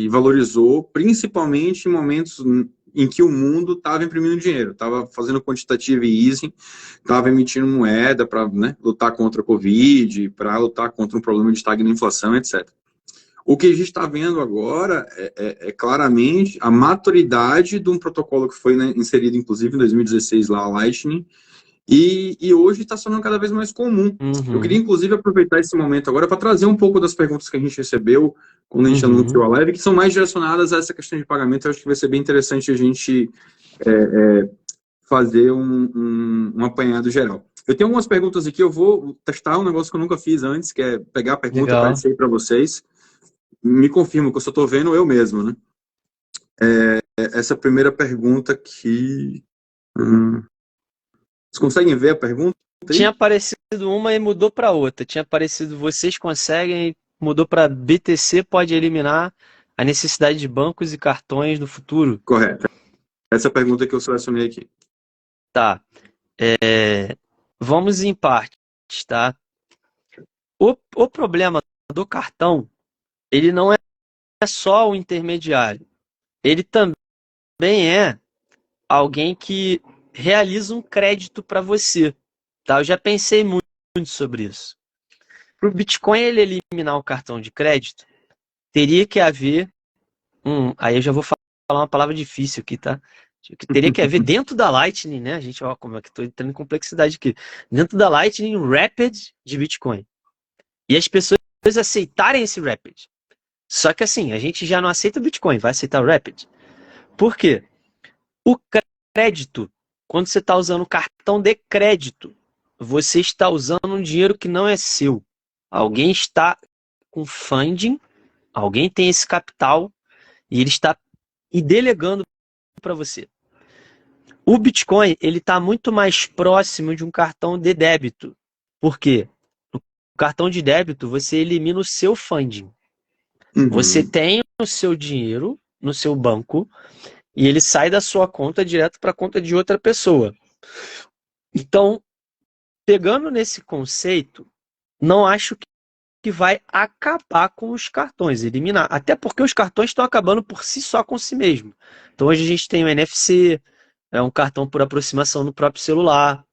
valorizou, principalmente em momentos em que o mundo estava imprimindo dinheiro, estava fazendo quantitative easing, estava emitindo moeda para, né, lutar contra a Covid, para lutar contra um problema de estagnação, inflação, etc. O que a gente está vendo agora é claramente a maturidade de um protocolo que foi, né, inserido, inclusive, em 2016, lá, a Lightning, e hoje está sendo cada vez mais comum. Eu queria, inclusive, aproveitar esse momento agora para trazer um pouco das perguntas que a gente recebeu quando a gente anunciou a live, que são mais direcionadas a essa questão de pagamento. Eu acho que vai ser bem interessante a gente fazer um apanhado geral. Eu tenho algumas perguntas aqui, eu vou testar um negócio que eu nunca fiz antes, que é pegar a pergunta para dizer para vocês. Me confirmo que eu só estou vendo eu mesmo, né? Essa primeira pergunta aqui... Vocês conseguem ver a pergunta aí? Tinha aparecido uma e mudou para outra. Tinha aparecido vocês conseguem, mudou para BTC pode eliminar a necessidade de bancos e cartões no futuro. Correto. Essa é a pergunta que eu selecionei aqui. Tá. Vamos em partes, tá? O problema do cartão, ele não é só o intermediário. Ele também é alguém que realiza um crédito para você, tá? Eu já pensei muito sobre isso. Para o Bitcoin ele eliminar o cartão de crédito, teria que haver aí eu já vou falar uma palavra difícil aqui, tá? Teria que haver dentro da Lightning, né? A gente, ó, como é que estou entrando em complexidade aqui. Dentro da Lightning, um Rapid de Bitcoin. E as pessoas aceitarem esse Rapid. Só que assim, a gente já não aceita o Bitcoin, vai aceitar o Rapid. Por quê? O crédito, quando você está usando o cartão de crédito, você está usando um dinheiro que não é seu. Alguém está com funding, alguém tem esse capital e ele está delegando para você. O Bitcoin ele está muito mais próximo de um cartão de débito. Por quê? No cartão de débito você elimina o seu funding. Você tem o seu dinheiro no seu banco e ele sai da sua conta direto para a conta de outra pessoa. Então, pegando nesse conceito, não acho que vai acabar com os cartões, eliminar. Até porque os cartões estão acabando por si só com si mesmo. Então hoje a gente tem o NFC, é um cartão por aproximação no próprio celular.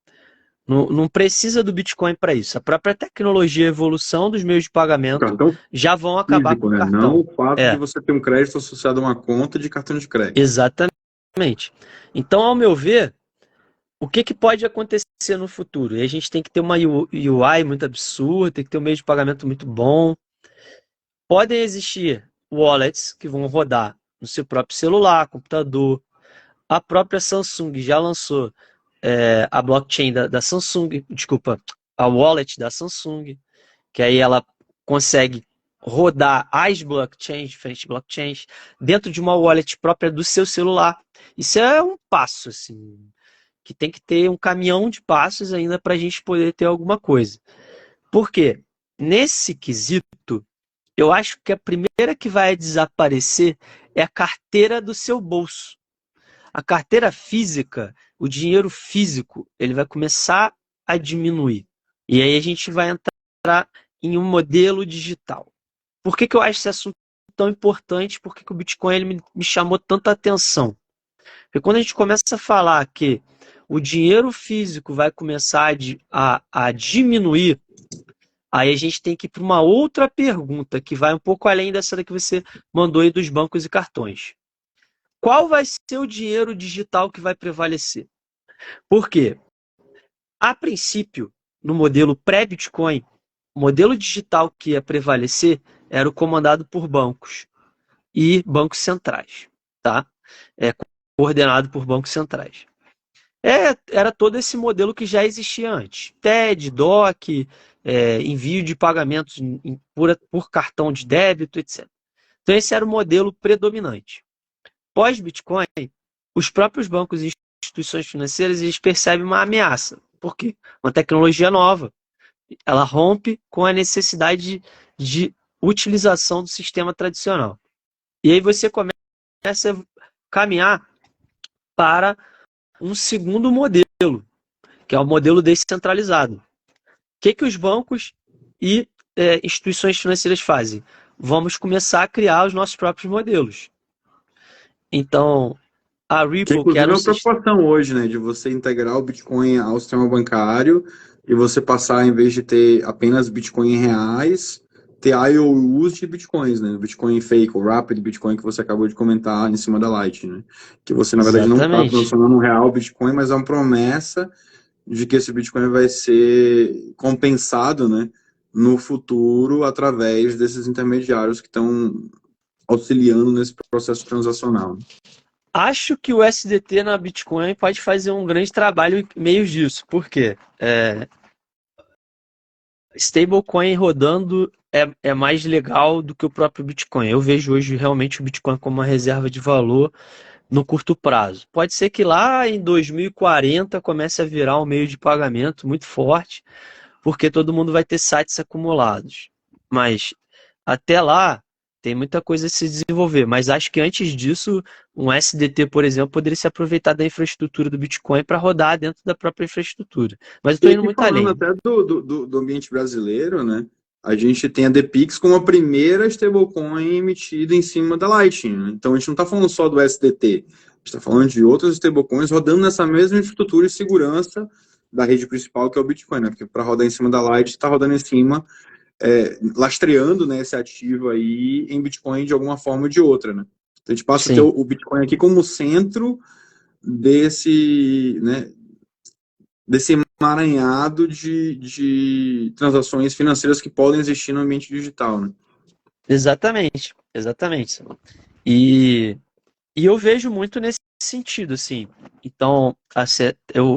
Não precisa do Bitcoin para isso. A própria tecnologia e evolução dos meios de pagamento já vão acabar físico, com o né? cartão. Não o fato de você ter um crédito associado a uma conta de cartão de crédito. Exatamente. Então, ao meu ver, o que pode acontecer no futuro? E a gente tem que ter uma UI muito absurda, tem que ter um meio de pagamento muito bom. Podem existir wallets que vão rodar no seu próprio celular, computador. A própria Samsung já lançou a blockchain da Samsung, desculpa, a wallet da Samsung, que aí ela consegue rodar as blockchains, diferentes blockchains, dentro de uma wallet própria do seu celular. Isso é um passo, assim, que tem que ter um caminhão de passos ainda para a gente poder ter alguma coisa. Por quê? Nesse quesito, eu acho que a primeira que vai desaparecer é a carteira do seu bolso. A carteira física, o dinheiro físico, ele vai começar a diminuir. E aí a gente vai entrar em um modelo digital. Por que eu acho esse assunto tão importante? Por que o Bitcoin ele me chamou tanta atenção? Porque quando a gente começa a falar que o dinheiro físico vai começar a diminuir, aí a gente tem que ir para uma outra pergunta, que vai um pouco além dessa que você mandou aí dos bancos e cartões. Qual vai ser o dinheiro digital que vai prevalecer? Por quê? A princípio, no modelo pré-Bitcoin, o modelo digital que ia prevalecer era o comandado por bancos e bancos centrais, tá? Coordenado por bancos centrais. Era todo esse modelo que já existia antes. TED, DOC, envio de pagamentos por cartão de débito, etc. Então esse era o modelo predominante. Pós-Bitcoin, os próprios bancos e instituições financeiras eles percebem uma ameaça. Por quê? Uma tecnologia nova. Ela rompe com a necessidade de utilização do sistema tradicional. E aí você começa a caminhar para um segundo modelo, que é o modelo descentralizado. O que os bancos e instituições financeiras fazem? Vamos começar a criar os nossos próprios modelos. Então, a Ripple, que era uma preocupação hoje, né, de você integrar o Bitcoin ao sistema bancário e você passar, em vez de ter apenas Bitcoin em reais, ter IOUs de Bitcoins, né, Bitcoin fake, o Rapid Bitcoin que você acabou de comentar em cima da Lightning, né, que você, na verdade, não está transformando um real Bitcoin, mas é uma promessa de que esse Bitcoin vai ser compensado, né, no futuro através desses intermediários que estão auxiliando nesse processo transacional. Acho que o USDT na Bitcoin pode fazer um grande trabalho em meio disso. Por quê? Stablecoin rodando é mais legal do que o próprio Bitcoin. Eu vejo hoje realmente o Bitcoin como uma reserva de valor no curto prazo. Pode ser que lá em 2040 comece a virar um meio de pagamento muito forte, porque todo mundo vai ter sites acumulados. Mas até lá tem muita coisa a se desenvolver. Mas acho que antes disso, um SDT, por exemplo, poderia se aproveitar da infraestrutura do Bitcoin para rodar dentro da própria infraestrutura. Mas eu estou E indo aqui muito falando além. até do ambiente brasileiro, né? A gente tem a DPix como a primeira stablecoin emitida em cima da Lightning, né? Então a gente não está falando só do SDT, a gente está falando de outras stablecoins rodando nessa mesma infraestrutura e segurança da rede principal, que é o Bitcoin, né? Porque para rodar em cima da Lightning, está rodando em cima, lastreando, né, esse ativo aí em Bitcoin de alguma forma ou de outra, né? Então a gente passa a ter Sim, o Bitcoin aqui como centro desse, né, desse emaranhado de transações financeiras que podem existir no ambiente digital, né? exatamente, exatamente. E, e eu vejo muito nesse sentido, assim. Então,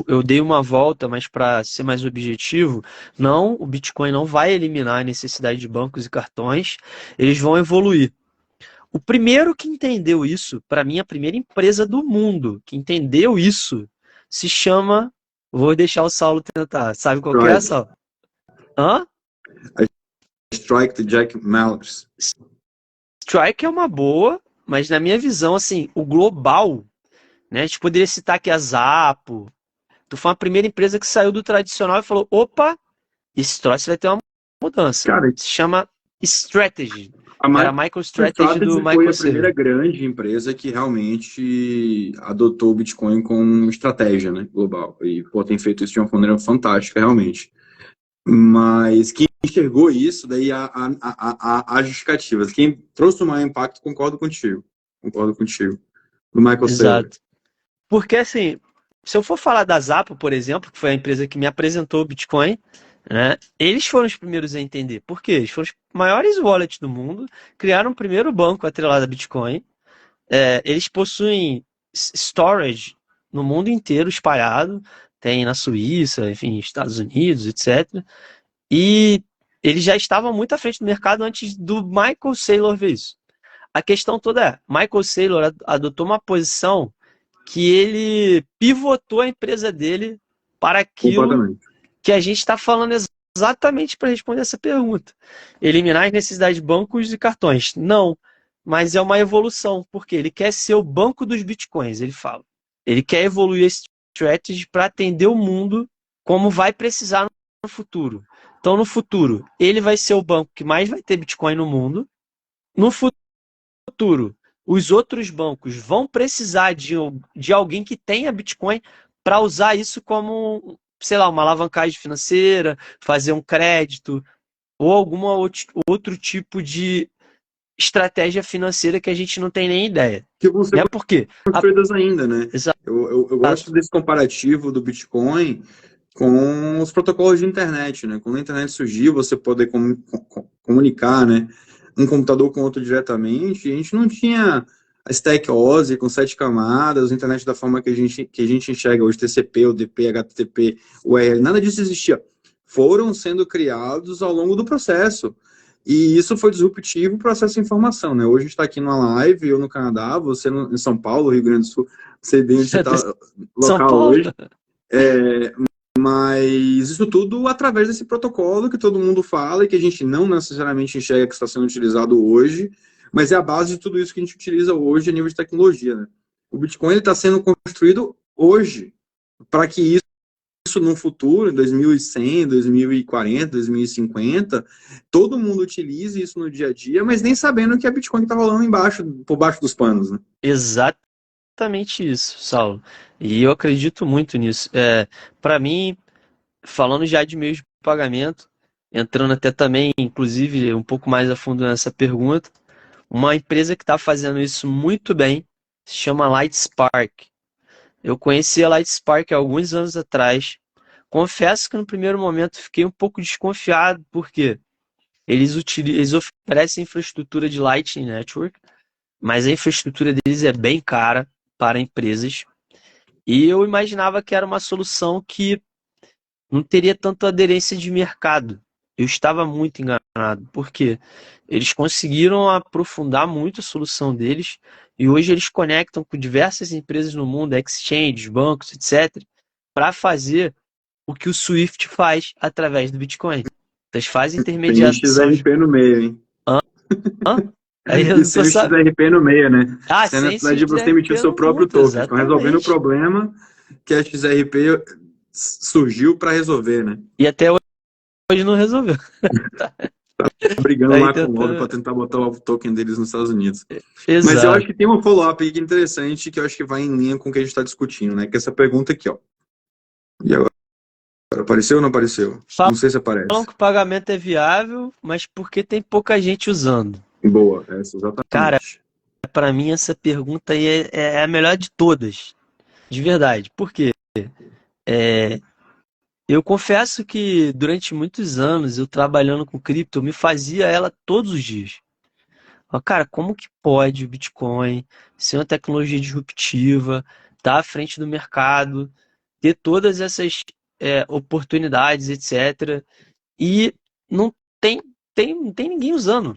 eu dei uma volta, mas para ser mais objetivo, não, o Bitcoin não vai eliminar a necessidade de bancos e cartões, eles vão evoluir. O primeiro que entendeu isso, para mim, a primeira empresa do mundo que entendeu isso, se chama. Vou deixar o Saulo tentar. Sabe qual que é, Strike, Saulo? Hã? Strike de Jack Mallers. Strike é uma boa, mas na minha visão, assim, o global, né? A gente poderia citar aqui a Zapo. Tu foi a primeira empresa que saiu do tradicional e falou: opa, esse troço vai ter uma mudança. Cara, Se chama Strategy. a Era a MicroStrategy do MicroStrategy foi Michael a primeira Saylor. grande empresa que realmente adotou o Bitcoin como estratégia, né, global. E, pô, tem feito isso de uma maneira fantástica, realmente. Mas quem enxergou isso, daí há justificativas. Quem trouxe o maior impacto, concordo contigo. Concordo contigo. Do Michael Saylor. Exato. Porque assim, se eu for falar da Zapo, por exemplo, que foi a empresa que me apresentou o Bitcoin, né, eles foram os primeiros a entender. Por quê? Eles foram os maiores wallets do mundo, criaram o primeiro banco atrelado a Bitcoin. Eles possuem storage no mundo inteiro espalhado, tem na Suíça, enfim, Estados Unidos, etc. E eles já estavam muito à frente do mercado antes do Michael Saylor ver isso. A questão toda é, Michael Saylor adotou uma posição que ele pivotou a empresa dele para aquilo Completamente. que a gente está falando exatamente para responder essa pergunta. Eliminar as necessidades de bancos e cartões. Não, mas é uma evolução, porque ele quer ser o banco dos bitcoins, ele fala. Ele quer evoluir esse strategy para atender o mundo como vai precisar no futuro. Então, no futuro, ele vai ser o banco que mais vai ter bitcoin no mundo. No futuro, os outros bancos vão precisar de alguém que tenha Bitcoin para usar isso como, sei lá, uma alavancagem financeira, fazer um crédito ou algum outro tipo de estratégia financeira que a gente não tem nem ideia. Que vão ser Né? Por quê? construídas ainda, né? Exato. Eu gosto desse comparativo do Bitcoin com os protocolos de internet, né? Quando a internet surgiu, você poder comunicar, né, um computador com outro diretamente, a gente não tinha a Stack OSI com 7 camadas, a internet da forma que a gente enxerga hoje, TCP, UDP, HTTP, URL, nada disso existia. Foram sendo criados ao longo do processo. E isso foi disruptivo para o acesso à informação, né? Hoje a gente está aqui numa live, eu no Canadá, você em São Paulo, Rio Grande do Sul, sei bem onde você está São local Paulo. hoje. Mas isso tudo através desse protocolo que todo mundo fala e que a gente não necessariamente enxerga que está sendo utilizado hoje, mas é a base de tudo isso que a gente utiliza hoje a nível de tecnologia, né? O Bitcoin está sendo construído hoje para que isso no futuro, em 2100, 2040, 2050, todo mundo utilize isso no dia a dia, mas nem sabendo que é Bitcoin que está rolando embaixo, por baixo dos panos, né? Exatamente isso, Saulo. E eu acredito muito nisso. Para mim, falando já de meios de pagamento, entrando até também, inclusive, um pouco mais a fundo nessa pergunta, uma empresa que está fazendo isso muito bem se chama Lightspark. Eu conheci a Lightspark há alguns anos atrás. Confesso que no primeiro momento fiquei um pouco desconfiado, porque eles oferecem infraestrutura de Lightning Network, mas a infraestrutura deles é bem cara para empresas. E eu imaginava que era uma solução que não teria tanta aderência de mercado. Eu estava muito enganado. Porque eles conseguiram aprofundar muito a solução deles e hoje eles conectam com diversas empresas no mundo, exchanges, bancos, etc., para fazer o que o Swift faz através do Bitcoin. Eles fazem Tem o intermediação de... XRP no meio, hein? Hã? Aí eu E não tô sem o sabendo. XRP no meio, né? Ah, Sem a sem necessidade de você emitir o XRP seu no próprio mundo, token. Estão resolvendo o exatamente. problema que a XRP surgiu para resolver, né? E até hoje não resolveu. Tá brigando Tá aí lá com o lobby para tentando. tentar botar o token deles nos Estados Unidos. Mas eu acho Exato. que tem um follow-up aí que é interessante, que eu acho que vai em linha com o que a gente está discutindo, né? Que é essa pergunta aqui, ó. E agora? Apareceu ou não apareceu? Não sei se Falam aparece. que o pagamento é viável, mas porque tem pouca gente usando. Boa, essa Cara, exatamente. para mim essa pergunta aí é a melhor de todas, de verdade. Por quê? É, eu confesso que durante muitos anos eu trabalhando com cripto, eu me fazia ela todos os dias. Ó, cara, como que pode o Bitcoin ser uma tecnologia disruptiva, estar à frente do mercado, ter todas essas oportunidades, etc. E não tem, não tem ninguém usando.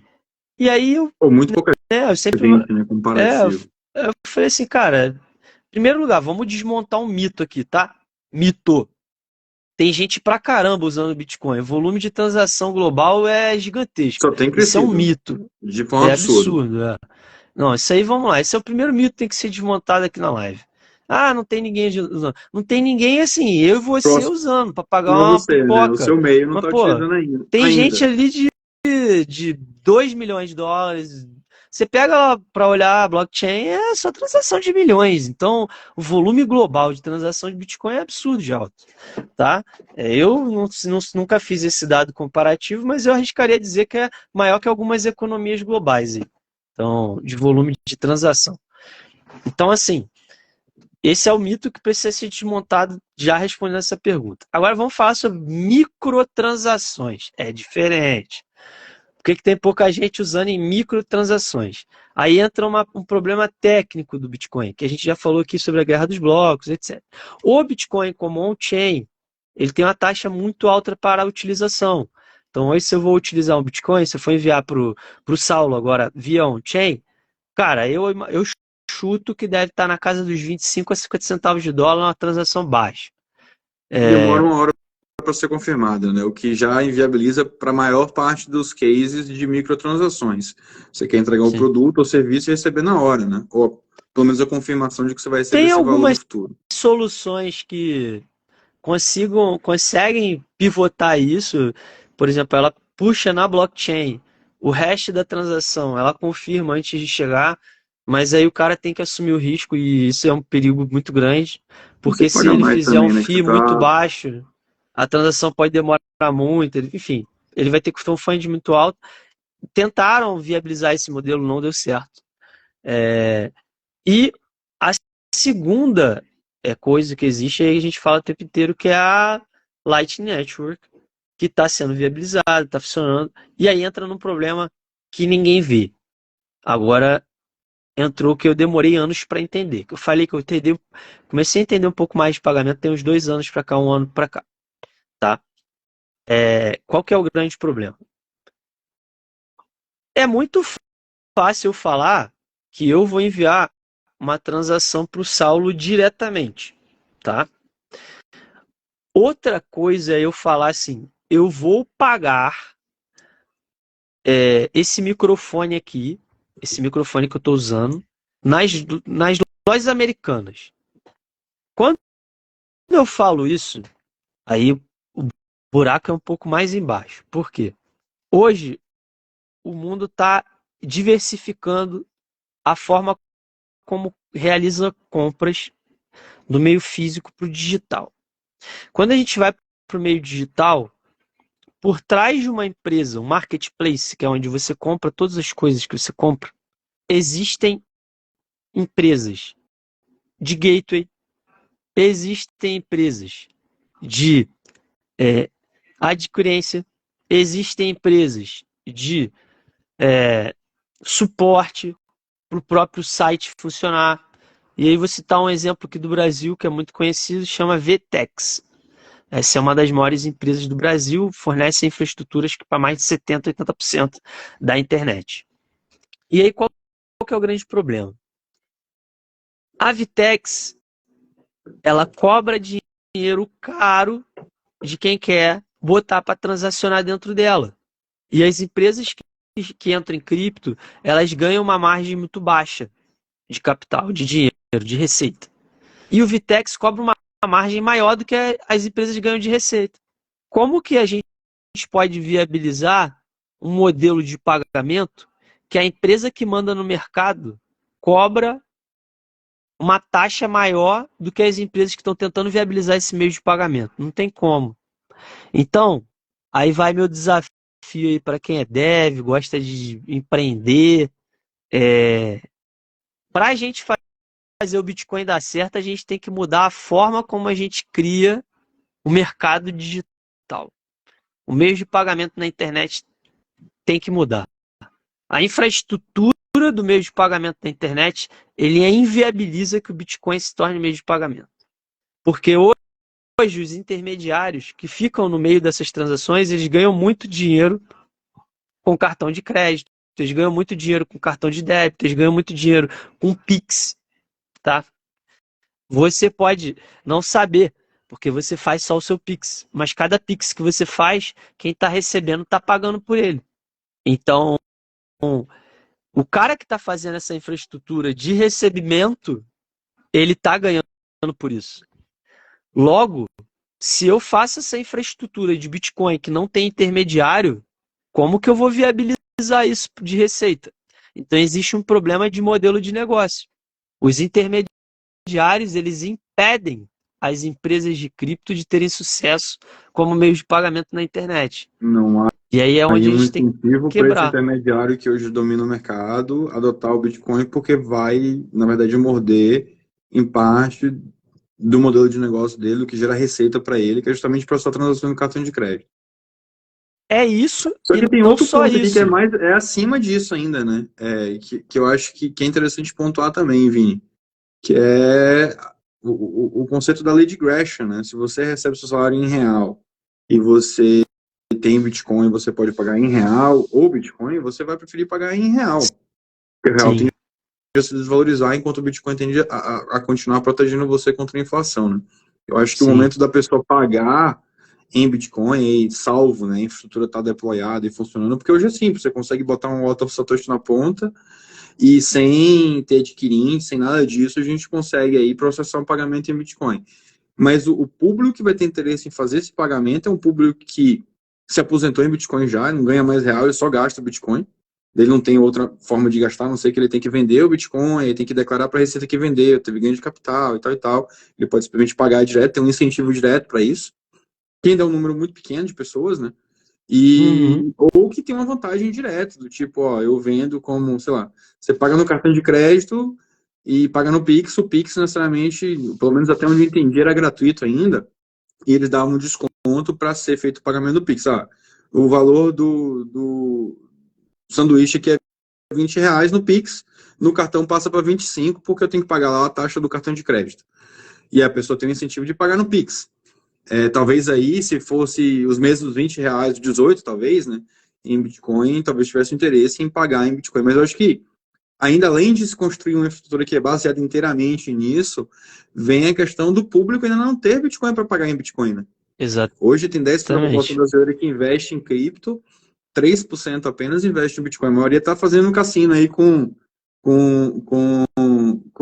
E aí Pô, muito pouca eu sempre gente, né? é, eu, Comparativo. eu falei assim, cara, em primeiro lugar, vamos desmontar um mito aqui, tá? Mito. Tem gente pra caramba usando Bitcoin. O volume de transação global é gigantesco. Só tem Isso é um crescido, mito. de forma É absurda. absurdo. Não, isso aí vamos lá. Esse é o primeiro mito que tem que ser desmontado aqui na live. Ah, não tem ninguém usando. Não tem ninguém assim, eu e você Próximo usando para pagar a uma você, né? O pipoca. seu meio não Mas, está pô, utilizando ainda. tem gente Ainda. ali de 2 milhões de dólares. Você pega lá para olhar a blockchain, é só transação de milhões. Então, o volume global de transação de Bitcoin é absurdo de alto, tá? Eu nunca fiz esse dado comparativo, mas eu arriscaria dizer que é maior que algumas economias globais aí. Então, de volume de transação. Então, assim, esse é o mito que precisa ser desmontado já respondendo essa pergunta. Agora vamos falar sobre microtransações. É diferente. Por que tem pouca gente usando em microtransações? Aí entra um problema técnico do Bitcoin, que a gente já falou aqui sobre a guerra dos blocos, etc. O Bitcoin, como on-chain, ele tem uma taxa muito alta para a utilização. Então, hoje, se eu vou utilizar um Bitcoin, se eu for enviar para o Saulo agora via on-chain, cara, eu chuto que deve estar na casa dos 25 a 50 centavos de dólar, uma transação baixa. Demora uma hora para ser confirmada, né? O que já inviabiliza para a maior parte dos cases de microtransações. Você quer entregar um Sim. produto ou serviço e receber na hora, né? Ou pelo menos a confirmação de que você vai receber Tem esse valor no algumas futuro. soluções que conseguem pivotar isso. Por exemplo, ela puxa na blockchain o hash da transação, ela confirma antes de chegar, mas aí o cara tem que assumir o risco e isso é um perigo muito grande, Você porque se paga ele mais fizer um também, né? Que você FII muito tá. baixo, a transação pode demorar muito, enfim, ele vai ter que ter um fund muito alto. Tentaram viabilizar esse modelo, não deu certo. E a segunda coisa que existe, aí a gente fala o tempo inteiro, que é a Lightning Network, que está sendo viabilizada, está funcionando, e aí entra num problema que ninguém vê. Agora entrou que eu demorei anos para entender. Eu falei que comecei a entender um pouco mais de pagamento, tem uns 2 anos para cá, um ano para cá, tá? Qual que é o grande problema? É muito fácil eu falar que eu vou enviar uma transação para o Saulo diretamente, tá? Outra coisa é eu falar assim, eu vou pagar esse microfone aqui, esse microfone que eu estou usando, nas lojas americanas. Quando eu falo isso, aí o buraco é um pouco mais embaixo. Por quê? Hoje, o mundo está diversificando a forma como realiza compras do meio físico para o digital. Quando a gente vai para o meio digital, por trás de uma empresa, um marketplace, que é onde você compra todas as coisas que você compra, existem empresas de gateway, existem empresas de adquirência, existem empresas de suporte para o próprio site funcionar. E aí vou citar um exemplo aqui do Brasil que é muito conhecido, chama VTEX. Essa é uma das maiores empresas do Brasil, fornece infraestruturas para mais de 70%, 80% da internet. E aí, qual que é o grande problema? A Vitex, ela cobra dinheiro caro de quem quer botar para transacionar dentro dela. E as empresas que entram em cripto, elas ganham uma margem muito baixa de capital, de dinheiro, de receita. E o Vitex cobra uma margem maior do que as empresas ganham de receita. Como que a gente pode viabilizar um modelo de pagamento que a empresa que manda no mercado cobra uma taxa maior do que as empresas que estão tentando viabilizar esse meio de pagamento? Não tem como. Então, aí vai meu desafio aí para quem é dev, gosta de empreender. Para a gente fazer o Bitcoin dar certo, a gente tem que mudar a forma como a gente cria o mercado digital. O meio de pagamento na internet tem que mudar. A infraestrutura do meio de pagamento na internet, ele inviabiliza que o Bitcoin se torne meio de pagamento. Porque hoje os intermediários que ficam no meio dessas transações, eles ganham muito dinheiro com cartão de crédito, eles ganham muito dinheiro com cartão de débito, eles ganham muito dinheiro com Pix, tá? Você pode não saber, porque você faz só o seu Pix, mas cada Pix que você faz, quem está recebendo está pagando por ele. Então, o cara que está fazendo essa infraestrutura de recebimento, ele está ganhando por isso. Logo, se eu faço essa infraestrutura de Bitcoin que não tem intermediário, como que eu vou viabilizar isso de receita? Então, existe um problema de modelo de negócio. Os intermediários, eles impedem as empresas de cripto de terem sucesso como meio de pagamento na internet. Não há E aí é onde a gente tem que incentivo para esse quebrar. intermediário que hoje domina o mercado adotar o Bitcoin, porque vai, na verdade, morder em parte do modelo de negócio dele, o que gera receita para ele, que é justamente processar transações no cartão de crédito. É isso, Só que e tem não outro só ponto aqui que isso. é acima disso ainda, né? Que eu acho que é interessante pontuar também, Vini, que é o conceito da lei de Gresham, né? Se você recebe seu salário em real e você tem Bitcoin, você pode pagar em real ou Bitcoin, você vai preferir pagar em real. Porque o real Sim, tende a se desvalorizar, enquanto o Bitcoin tende a continuar protegendo você contra a inflação, né? Eu acho que o sim. momento da pessoa pagar em Bitcoin, salvo, né, a infraestrutura está deployada e funcionando, porque hoje é simples, você consegue botar um Wallet of Satoshi na ponta e sem ter adquirente, sem nada disso, a gente consegue aí processar um pagamento em Bitcoin. Mas o público que vai ter interesse em fazer esse pagamento é um público que se aposentou em Bitcoin já, não ganha mais real, ele só gasta Bitcoin. Ele não tem outra forma de gastar, a não ser que ele tem que vender o Bitcoin, ele tem que declarar para a Receita que vendeu, teve ganho de capital e tal e tal. Ele pode simplesmente pagar direto, tem um incentivo direto para isso. Que ainda é um número muito pequeno de pessoas, né? Uhum. Ou que tem uma vantagem direta, do tipo, ó, eu vendo como, sei lá, você paga no cartão de crédito e paga no Pix, o Pix necessariamente, pelo menos até onde eu entendi, era gratuito ainda, e eles davam um desconto para ser feito o pagamento do Pix. Ah, o valor do sanduíche que é R$ 20 no Pix, no cartão passa para 25 porque eu tenho que pagar lá a taxa do cartão de crédito. E a pessoa tem o incentivo de pagar no Pix. Talvez aí, se fosse os mesmos R$ 20, 18 talvez, né, em Bitcoin, talvez tivesse interesse em pagar em Bitcoin. Mas eu acho que, ainda além de se construir uma infraestrutura que é baseada inteiramente nisso, vem a questão do público ainda não ter Bitcoin para pagar em Bitcoin, né? Hoje tem 10% da população Exatamente. brasileira que investe em cripto, 3% apenas investe em Bitcoin. A maioria está fazendo um cassino aí com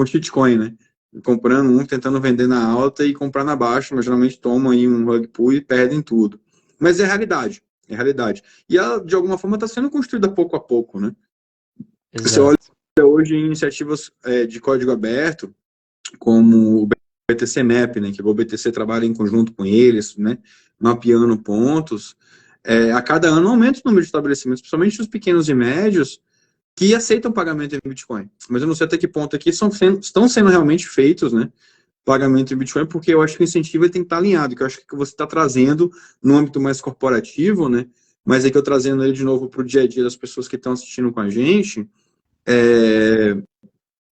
shitcoin, né? Comprando um, tentando vender na alta e comprar na baixa, mas geralmente tomam aí um rug pull e perdem tudo. Mas é realidade, é realidade. E ela, de alguma forma, está sendo construída pouco a pouco, né? Você olha Exato. hoje em iniciativas de código aberto, como o BTC Map, né? Que o BTC trabalha em conjunto com eles, né? Mapeando pontos. A cada ano aumenta o número de estabelecimentos, principalmente os pequenos e médios, que aceitam pagamento em Bitcoin. Mas eu não sei até que ponto aqui estão sendo realmente feitos, né, pagamento em Bitcoin, porque eu acho que o incentivo ele tem que estar alinhado, que eu acho que você está trazendo no âmbito mais corporativo, né, mas é que eu trazendo ele de novo para o dia a dia das pessoas que estão assistindo com a gente,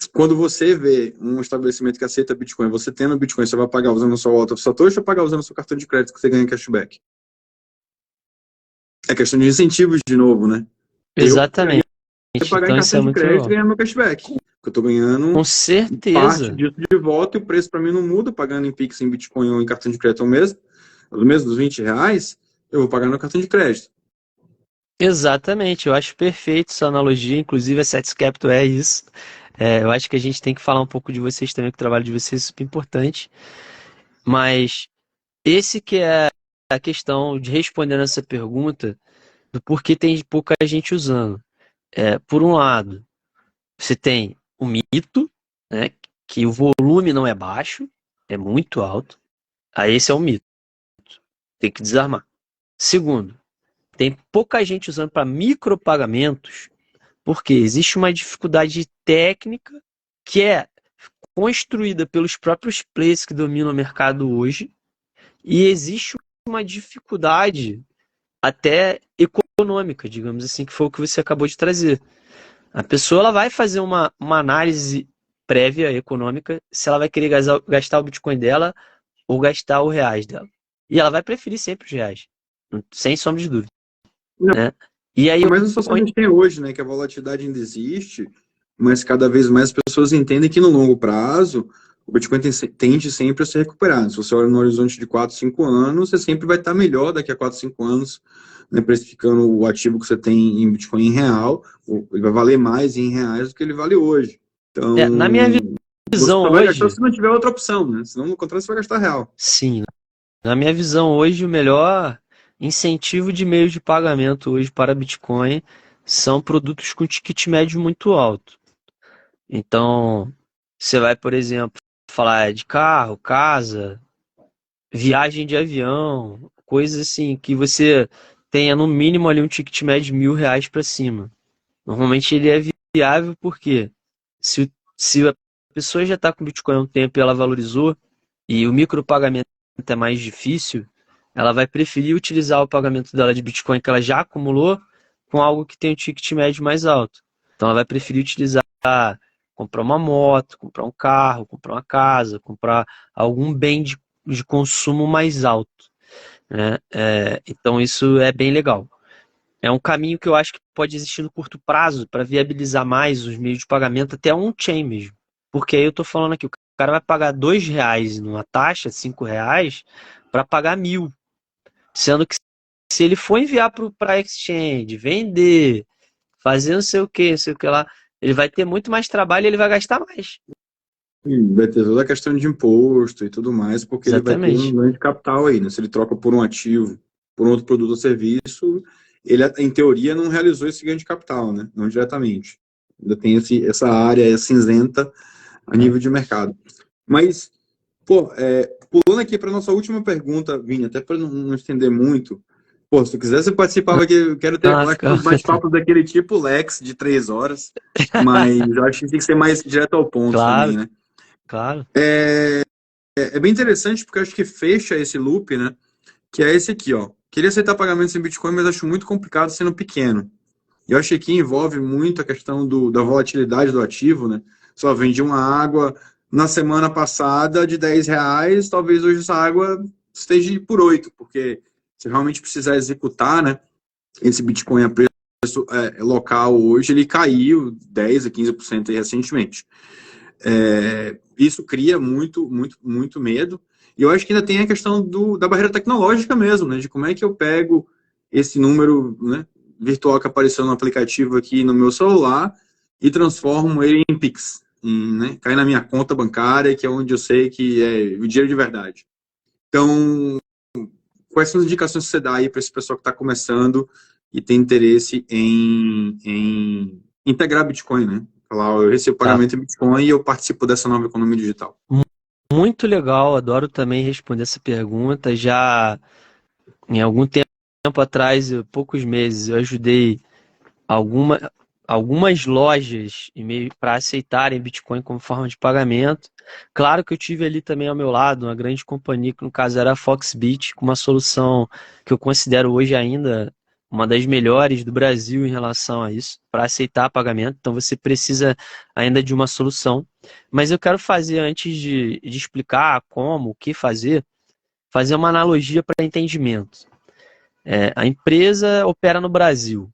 quando você vê um estabelecimento que aceita Bitcoin, você tendo Bitcoin, você vai pagar usando o seu Wallet of Satoshi ou pagar usando o seu cartão de crédito que você ganha cashback? É questão de incentivos de novo, né? Eu Exatamente. pagar em Então isso é cartão de muito crédito e legal. ganhar meu cashback. Porque eu tô ganhando Com parte certeza. disso de volta e o preço para mim não muda, pagando em Pix, em Bitcoin ou em cartão de crédito é o mesmo dos R$ 20, eu vou pagar no cartão de crédito. Exatamente. Eu acho perfeito essa analogia. Inclusive a Sets Capital é isso. Eu acho que a gente tem que falar um pouco de vocês também, que o trabalho de vocês é super importante. Mas esse que é a questão de respondendo essa pergunta do porquê tem pouca gente usando. Por um lado, você tem o mito, né, que o volume não é baixo, é muito alto. Aí esse é um mito. Tem que desarmar. Segundo, tem pouca gente usando para micropagamentos, porque existe uma dificuldade técnica que é construída pelos próprios players que dominam o mercado hoje, e existe uma dificuldade até econômica, digamos assim, que foi o que você acabou de trazer. A pessoa ela vai fazer uma análise prévia econômica se ela vai querer gastar o Bitcoin dela ou gastar os reais dela. E ela vai preferir sempre os reais, sem sombra de dúvida, Não, né? E aí, mas a situação que a gente tem hoje, né, que a volatilidade ainda existe, mas cada vez mais as pessoas entendem que no longo prazo o Bitcoin tende sempre a se recuperar. Se você olha no horizonte de 4, 5 anos, você sempre vai estar melhor daqui a 4, 5 anos, né, precificando o ativo que você tem em Bitcoin em real, ele vai valer mais em reais do que ele vale hoje. Então, na minha você visão só vai gastar hoje, se não tiver outra opção, né? Senão, no contrário, você vai gastar real. sim, na minha visão hoje, o melhor incentivo de meio de pagamento hoje para Bitcoin são produtos com ticket médio muito alto. Então, você vai, por exemplo, falar de carro, casa, viagem de avião, coisas assim que você tenha no mínimo ali um ticket médio de R$ 1.000 para cima. Normalmente ele é viável porque se a pessoa já está com Bitcoin há um tempo e ela valorizou e o micropagamento é mais difícil, ela vai preferir utilizar o pagamento dela de Bitcoin que ela já acumulou com algo que tem um ticket médio mais alto. Então ela vai preferir utilizar, comprar uma moto, comprar um carro, comprar uma casa, comprar algum bem de consumo mais alto, né? Então isso é bem legal. É um caminho que eu acho que pode existir no curto prazo para viabilizar mais os meios de pagamento, até on-chain mesmo. Porque aí eu estou falando aqui, o cara vai pagar R$ 2 numa taxa, R$ 5, para pagar 1.000. Sendo que se ele for enviar para a exchange, vender, fazer não sei o que lá, ele vai ter muito mais trabalho e ele vai gastar mais. E vai ter toda a questão de imposto e tudo mais, porque ele vai ter um Exatamente. ganho de capital aí, né? Se ele troca por um ativo, por um outro produto ou serviço, ele, em teoria, não realizou esse ganho de capital, né? Não diretamente. Ainda tem essa área cinzenta a É. nível de mercado. Mas, pô, pulando aqui para nossa última pergunta, Vini, até para não estender muito, pô, se tu quiser, você participava aqui, eu quero ter, Ah, eu acho que fica... uns bate-papos daquele tipo Lex, de 3 horas, mas eu acho que tem que ser mais direto ao ponto Claro, também, né? claro. É bem interessante porque eu acho que fecha esse loop, né? Que é esse aqui, ó. Queria aceitar pagamentos em Bitcoin, mas acho muito complicado sendo pequeno. E eu acho que aqui envolve muito a questão da volatilidade do ativo, né? Só vendi uma água na semana passada de R$ 10, talvez hoje essa água esteja por 8, porque se realmente precisar executar, né? Esse Bitcoin a preço local hoje, ele caiu 10 a 15% aí recentemente. Isso cria muito, muito, muito medo. E eu acho que ainda tem a questão da barreira tecnológica mesmo, né? De como é que eu pego esse número, né, virtual que apareceu no aplicativo aqui no meu celular e transformo ele em Pix, né? Cai na minha conta bancária, que é onde eu sei que é o dinheiro de verdade. Então, quais são as indicações que você dá aí para esse pessoal que está começando e tem interesse em integrar Bitcoin, né? Falar, ó, eu recebo Tá. pagamento em Bitcoin e eu participo dessa nova economia digital. Muito legal, adoro também responder essa pergunta. Já em algum tempo atrás, poucos meses, eu ajudei alguma, algumas lojas para aceitarem Bitcoin como forma de pagamento. Claro que eu tive ali também ao meu lado uma grande companhia, que no caso era a Foxbit, com uma solução que eu considero hoje ainda uma das melhores do Brasil em relação a isso, para aceitar pagamento. Então você precisa ainda de uma solução. Mas eu quero fazer, antes de explicar como, o que fazer uma analogia para entendimento. A empresa opera no Brasil.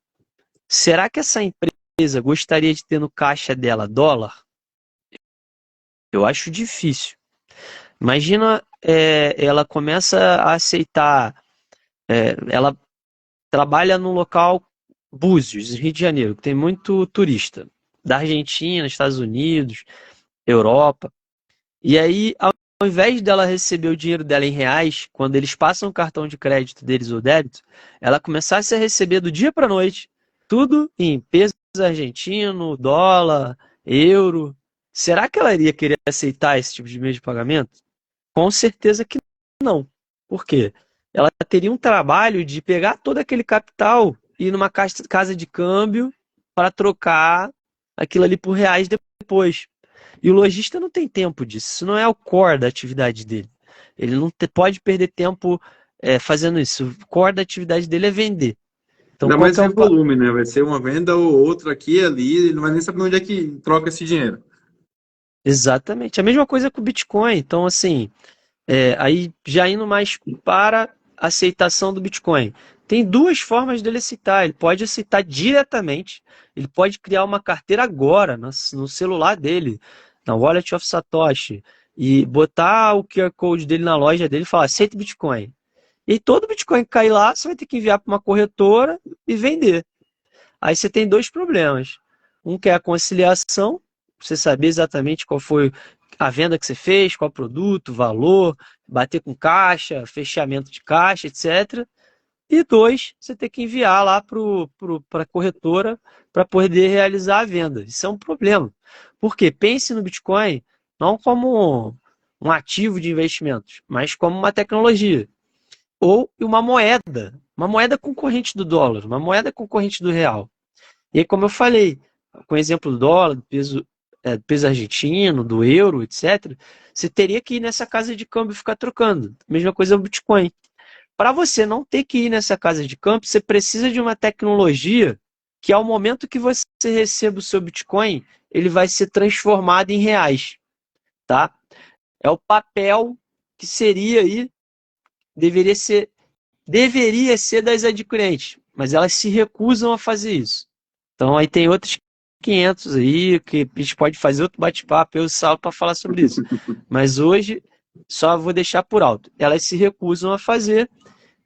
Será que essa empresa gostaria de ter no caixa dela dólar? Eu acho difícil. Imagina, ela começa a aceitar, ela trabalha num local, Búzios, Rio de Janeiro, que tem muito turista, da Argentina, Estados Unidos, Europa. E aí, ao invés dela receber o dinheiro dela em reais, quando eles passam o cartão de crédito deles ou débito, ela começasse a receber do dia para a noite, tudo em peso argentino, dólar, euro. Será que ela iria querer aceitar esse tipo de meio de pagamento? Com certeza que não. Por quê? Ela teria um trabalho de pegar todo aquele capital e ir numa casa de câmbio para trocar aquilo ali por reais depois. E o lojista não tem tempo disso. Isso não é o core da atividade dele. Ele não pode perder tempo fazendo isso. O core da atividade dele é vender. Então, Ainda qual mais que é em o volume, né? Vai ser uma venda ou outra aqui e ali, ele não vai nem saber onde é que troca esse dinheiro. Exatamente. A mesma coisa com o Bitcoin. Então, assim, aí já indo mais para a aceitação do Bitcoin. Tem duas formas dele aceitar. Ele pode aceitar diretamente, ele pode criar uma carteira agora no celular dele, na Wallet of Satoshi, e botar o QR Code dele na loja dele e falar: aceita Bitcoin. E todo Bitcoin que cair lá, você vai ter que enviar para uma corretora e vender. Aí você tem dois problemas. Um que é a conciliação, você saber exatamente qual foi a venda que você fez, qual produto, valor, bater com caixa, fechamento de caixa, etc. E dois, você tem que enviar lá para a corretora para poder realizar a venda. Isso é um problema. Por quê? Pense no Bitcoin não como um ativo de investimentos, mas como uma tecnologia. Ou uma moeda concorrente do dólar, uma moeda concorrente do real. E aí, como eu falei, com o exemplo do dólar, do peso argentino, do euro, etc., você teria que ir nessa casa de câmbio e ficar trocando. Mesma coisa o Bitcoin. Para você não ter que ir nessa casa de câmbio, você precisa de uma tecnologia que, ao momento que você receba o seu Bitcoin, ele vai ser transformado em reais. Tá? É o papel que seria aí, deveria ser das adquirentes, mas elas se recusam a fazer isso. Então aí tem outros 500 aí que a gente pode fazer outro bate-papo, eu e o Saulo, para falar sobre isso. Mas hoje só vou deixar por alto. Elas se recusam a fazer.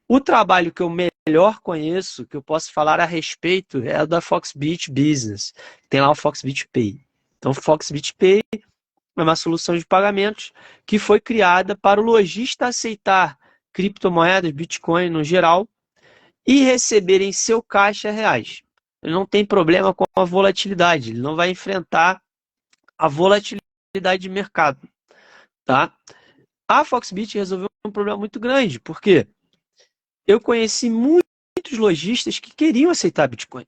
O trabalho que eu melhor conheço, que eu posso falar a respeito, é o da Foxbit Business. Tem lá o Foxbit Pay. Então, o Foxbit Pay é uma solução de pagamentos que foi criada para o lojista aceitar criptomoedas, Bitcoin no geral, e receber em seu caixa reais. Ele não tem problema com a volatilidade, ele não vai enfrentar a volatilidade de mercado. Tá? A Foxbit resolveu um problema muito grande, porque eu conheci muitos lojistas que queriam aceitar Bitcoin,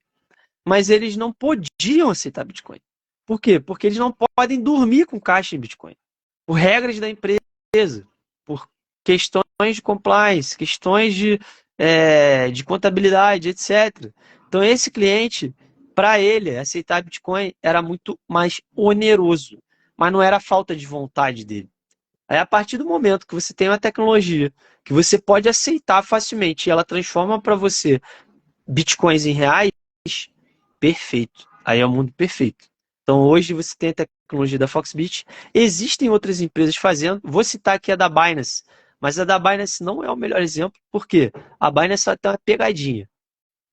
mas eles não podiam aceitar Bitcoin. Por quê? Porque eles não podem dormir com caixa em Bitcoin. Por regras da empresa, por questões de compliance, questões de contabilidade, etc. Então, esse cliente, para ele, aceitar Bitcoin era muito mais oneroso, mas não era falta de vontade dele. Aí, a partir do momento que você tem uma tecnologia que você pode aceitar facilmente e ela transforma para você bitcoins em reais, perfeito. Aí é o mundo perfeito. Então, hoje você tem a tecnologia da Foxbit. Existem outras empresas fazendo. Vou citar aqui a da Binance. Mas a da Binance não é o melhor exemplo. Por quê? A Binance só tem uma pegadinha.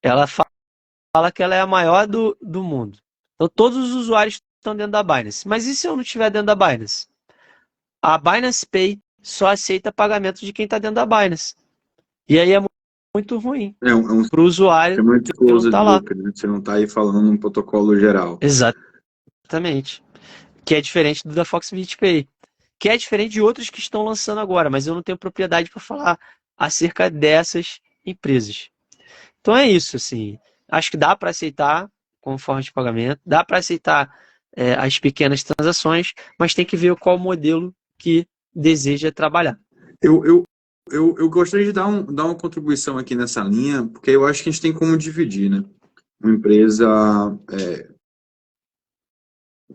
Ela fala que ela é a maior do mundo. Então, todos os usuários estão dentro da Binance. Mas e se eu não estiver dentro da Binance? A Binance Pay só aceita pagamento de quem está dentro da Binance. E aí é muito ruim para o usuário Chama de que não closed está lá. loop, né? Você não está aí falando num protocolo geral. Exatamente. Que é diferente do da Foxbit Pay. Que é diferente de outros que estão lançando agora, mas eu não tenho propriedade para falar acerca dessas empresas. Então é isso, assim. Acho que dá para aceitar como forma de pagamento, dá para aceitar as pequenas transações, mas tem que ver qual modelo que deseja trabalhar. Eu eu gostaria de dar uma contribuição aqui nessa linha, porque eu acho que a gente tem como dividir, né? Uma empresa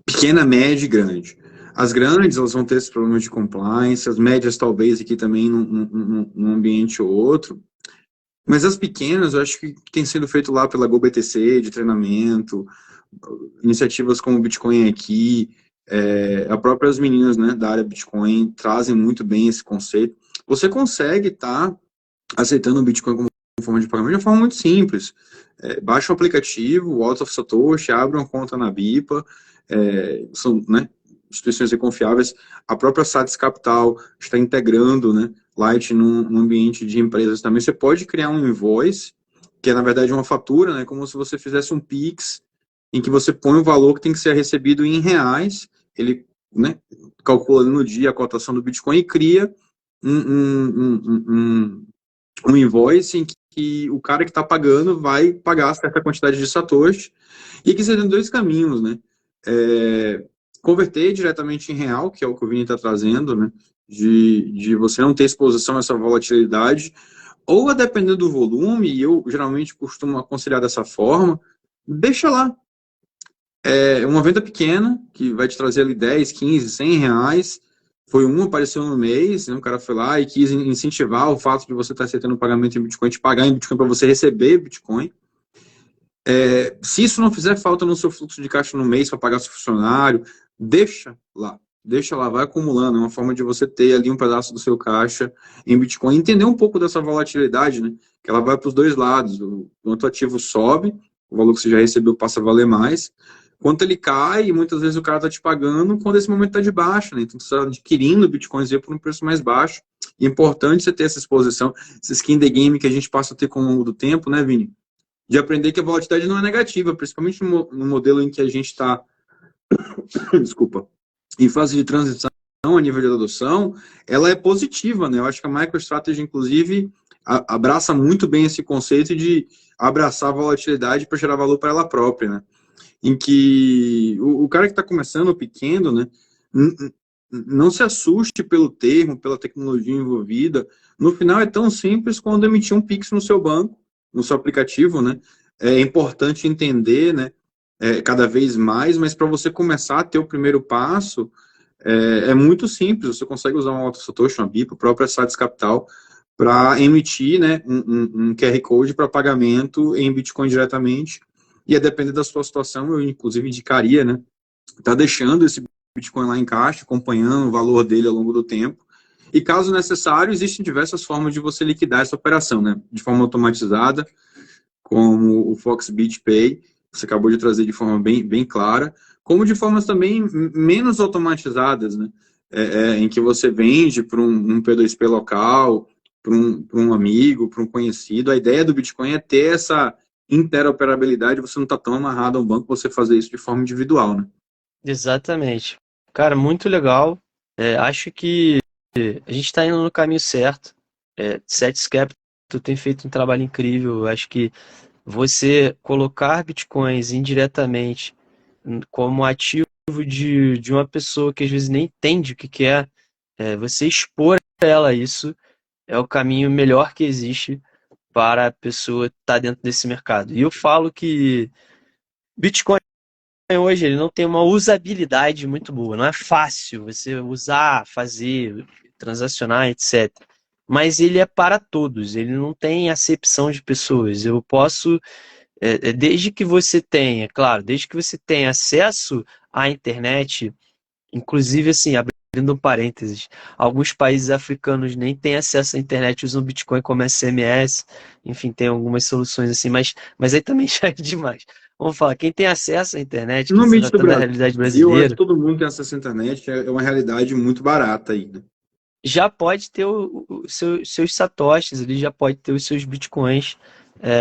pequena, média e grande. As grandes, elas vão ter esses problemas de compliance, as médias talvez aqui também num ambiente ou outro, mas as pequenas, eu acho que tem sido feito lá pela GoBTC, de treinamento, iniciativas como o Bitcoin aqui, a própria as meninas, né, da área Bitcoin trazem muito bem esse conceito. Você consegue estar aceitando o Bitcoin como forma de pagamento de uma forma muito simples. Baixa o aplicativo, o Wallet of Satoshi, abre uma conta na BIPA, são, né, instituições confiáveis. A própria Satis Capital está integrando, né, Light num ambiente de empresas também. Você pode criar um invoice, que é na verdade uma fatura, né, como se você fizesse um Pix, em que você põe o valor que tem que ser recebido em reais, ele, né, calcula no dia a cotação do Bitcoin e cria um invoice em que o cara que está pagando vai pagar certa quantidade de satoshi, e que você tem dois caminhos, né? Converter diretamente em real, que é o que o Vini está trazendo, né? De você não ter exposição a essa volatilidade, ou a depender do volume, e eu geralmente costumo aconselhar dessa forma, deixa lá. Uma venda pequena, que vai te trazer ali 10, 15, 100 reais, apareceu no mês, né, um cara foi lá e quis incentivar o fato de você estar aceitando o pagamento em Bitcoin, de pagar em Bitcoin para você receber Bitcoin. Se isso não fizer falta no seu fluxo de caixa no mês para pagar seu funcionário, deixa lá, vai acumulando. É uma forma de você ter ali um pedaço do seu caixa em Bitcoin, entender um pouco dessa volatilidade, né? Que ela vai para os dois lados. Quanto o ativo sobe, o valor que você já recebeu passa a valer mais. Quanto ele cai, e muitas vezes o cara está te pagando quando esse momento está de baixa, né? Então você está adquirindo Bitcoins por um preço mais baixo. E é importante você ter essa exposição, essa skin the game que a gente passa a ter com o longo do tempo, né, Vini? De aprender que a volatilidade não é negativa, principalmente no modelo em que a gente está, desculpa, em fase de transição a nível de adoção, ela é positiva, né? Eu acho que a MicroStrategy, inclusive, abraça muito bem esse conceito de abraçar a volatilidade para gerar valor para ela própria, né? Em que o cara que está começando pequeno, né, não se assuste pelo termo, pela tecnologia envolvida. No final é tão simples quando emitir um Pix no seu banco, no seu aplicativo, né? É importante entender, né, cada vez mais, mas para você começar a ter o primeiro passo, é muito simples. Você consegue usar um AutoSatoshi, uma BIP, a própria Satis Capital, para emitir, né, um QR Code para pagamento em Bitcoin diretamente. E a depender da sua situação, eu inclusive indicaria, né, tá deixando esse Bitcoin lá em caixa, acompanhando o valor dele ao longo do tempo. E caso necessário, existem diversas formas de você liquidar essa operação, né, de forma automatizada, como o Foxbit Pay, você acabou de trazer de forma bem clara, como de formas também menos automatizadas, né, em que você vende para um P2P local, para um amigo, para um conhecido. A ideia do Bitcoin é ter essa interoperabilidade, você não está tão amarrado a um banco, você fazer isso de forma individual, né? Exatamente. Cara, muito legal. Acho que a gente está indo no caminho certo. Satis Capital tem feito um trabalho incrível. Eu acho que você colocar bitcoins indiretamente como ativo de uma pessoa que às vezes nem entende o que é, você expor ela a isso é o caminho melhor que existe para a pessoa estar dentro desse mercado. E eu falo que Bitcoin hoje ele não tem uma usabilidade muito boa, não é fácil você usar, fazer, transacionar, etc. Mas ele é para todos, ele não tem acepção de pessoas. Eu posso, desde que você tenha, claro, desde que você tenha acesso à internet, inclusive assim, abrindo um parênteses, alguns países africanos nem têm acesso à internet, usam Bitcoin como SMS, enfim, tem algumas soluções assim, mas aí também já é demais. Vamos falar, quem tem acesso à internet, No que se ambiente do tratando da realidade Brasil, eu acho que brasileira, todo mundo tem acesso à internet, é uma realidade muito barata aí, né? já pode ter seus satoshis, ele já pode ter os seus bitcoins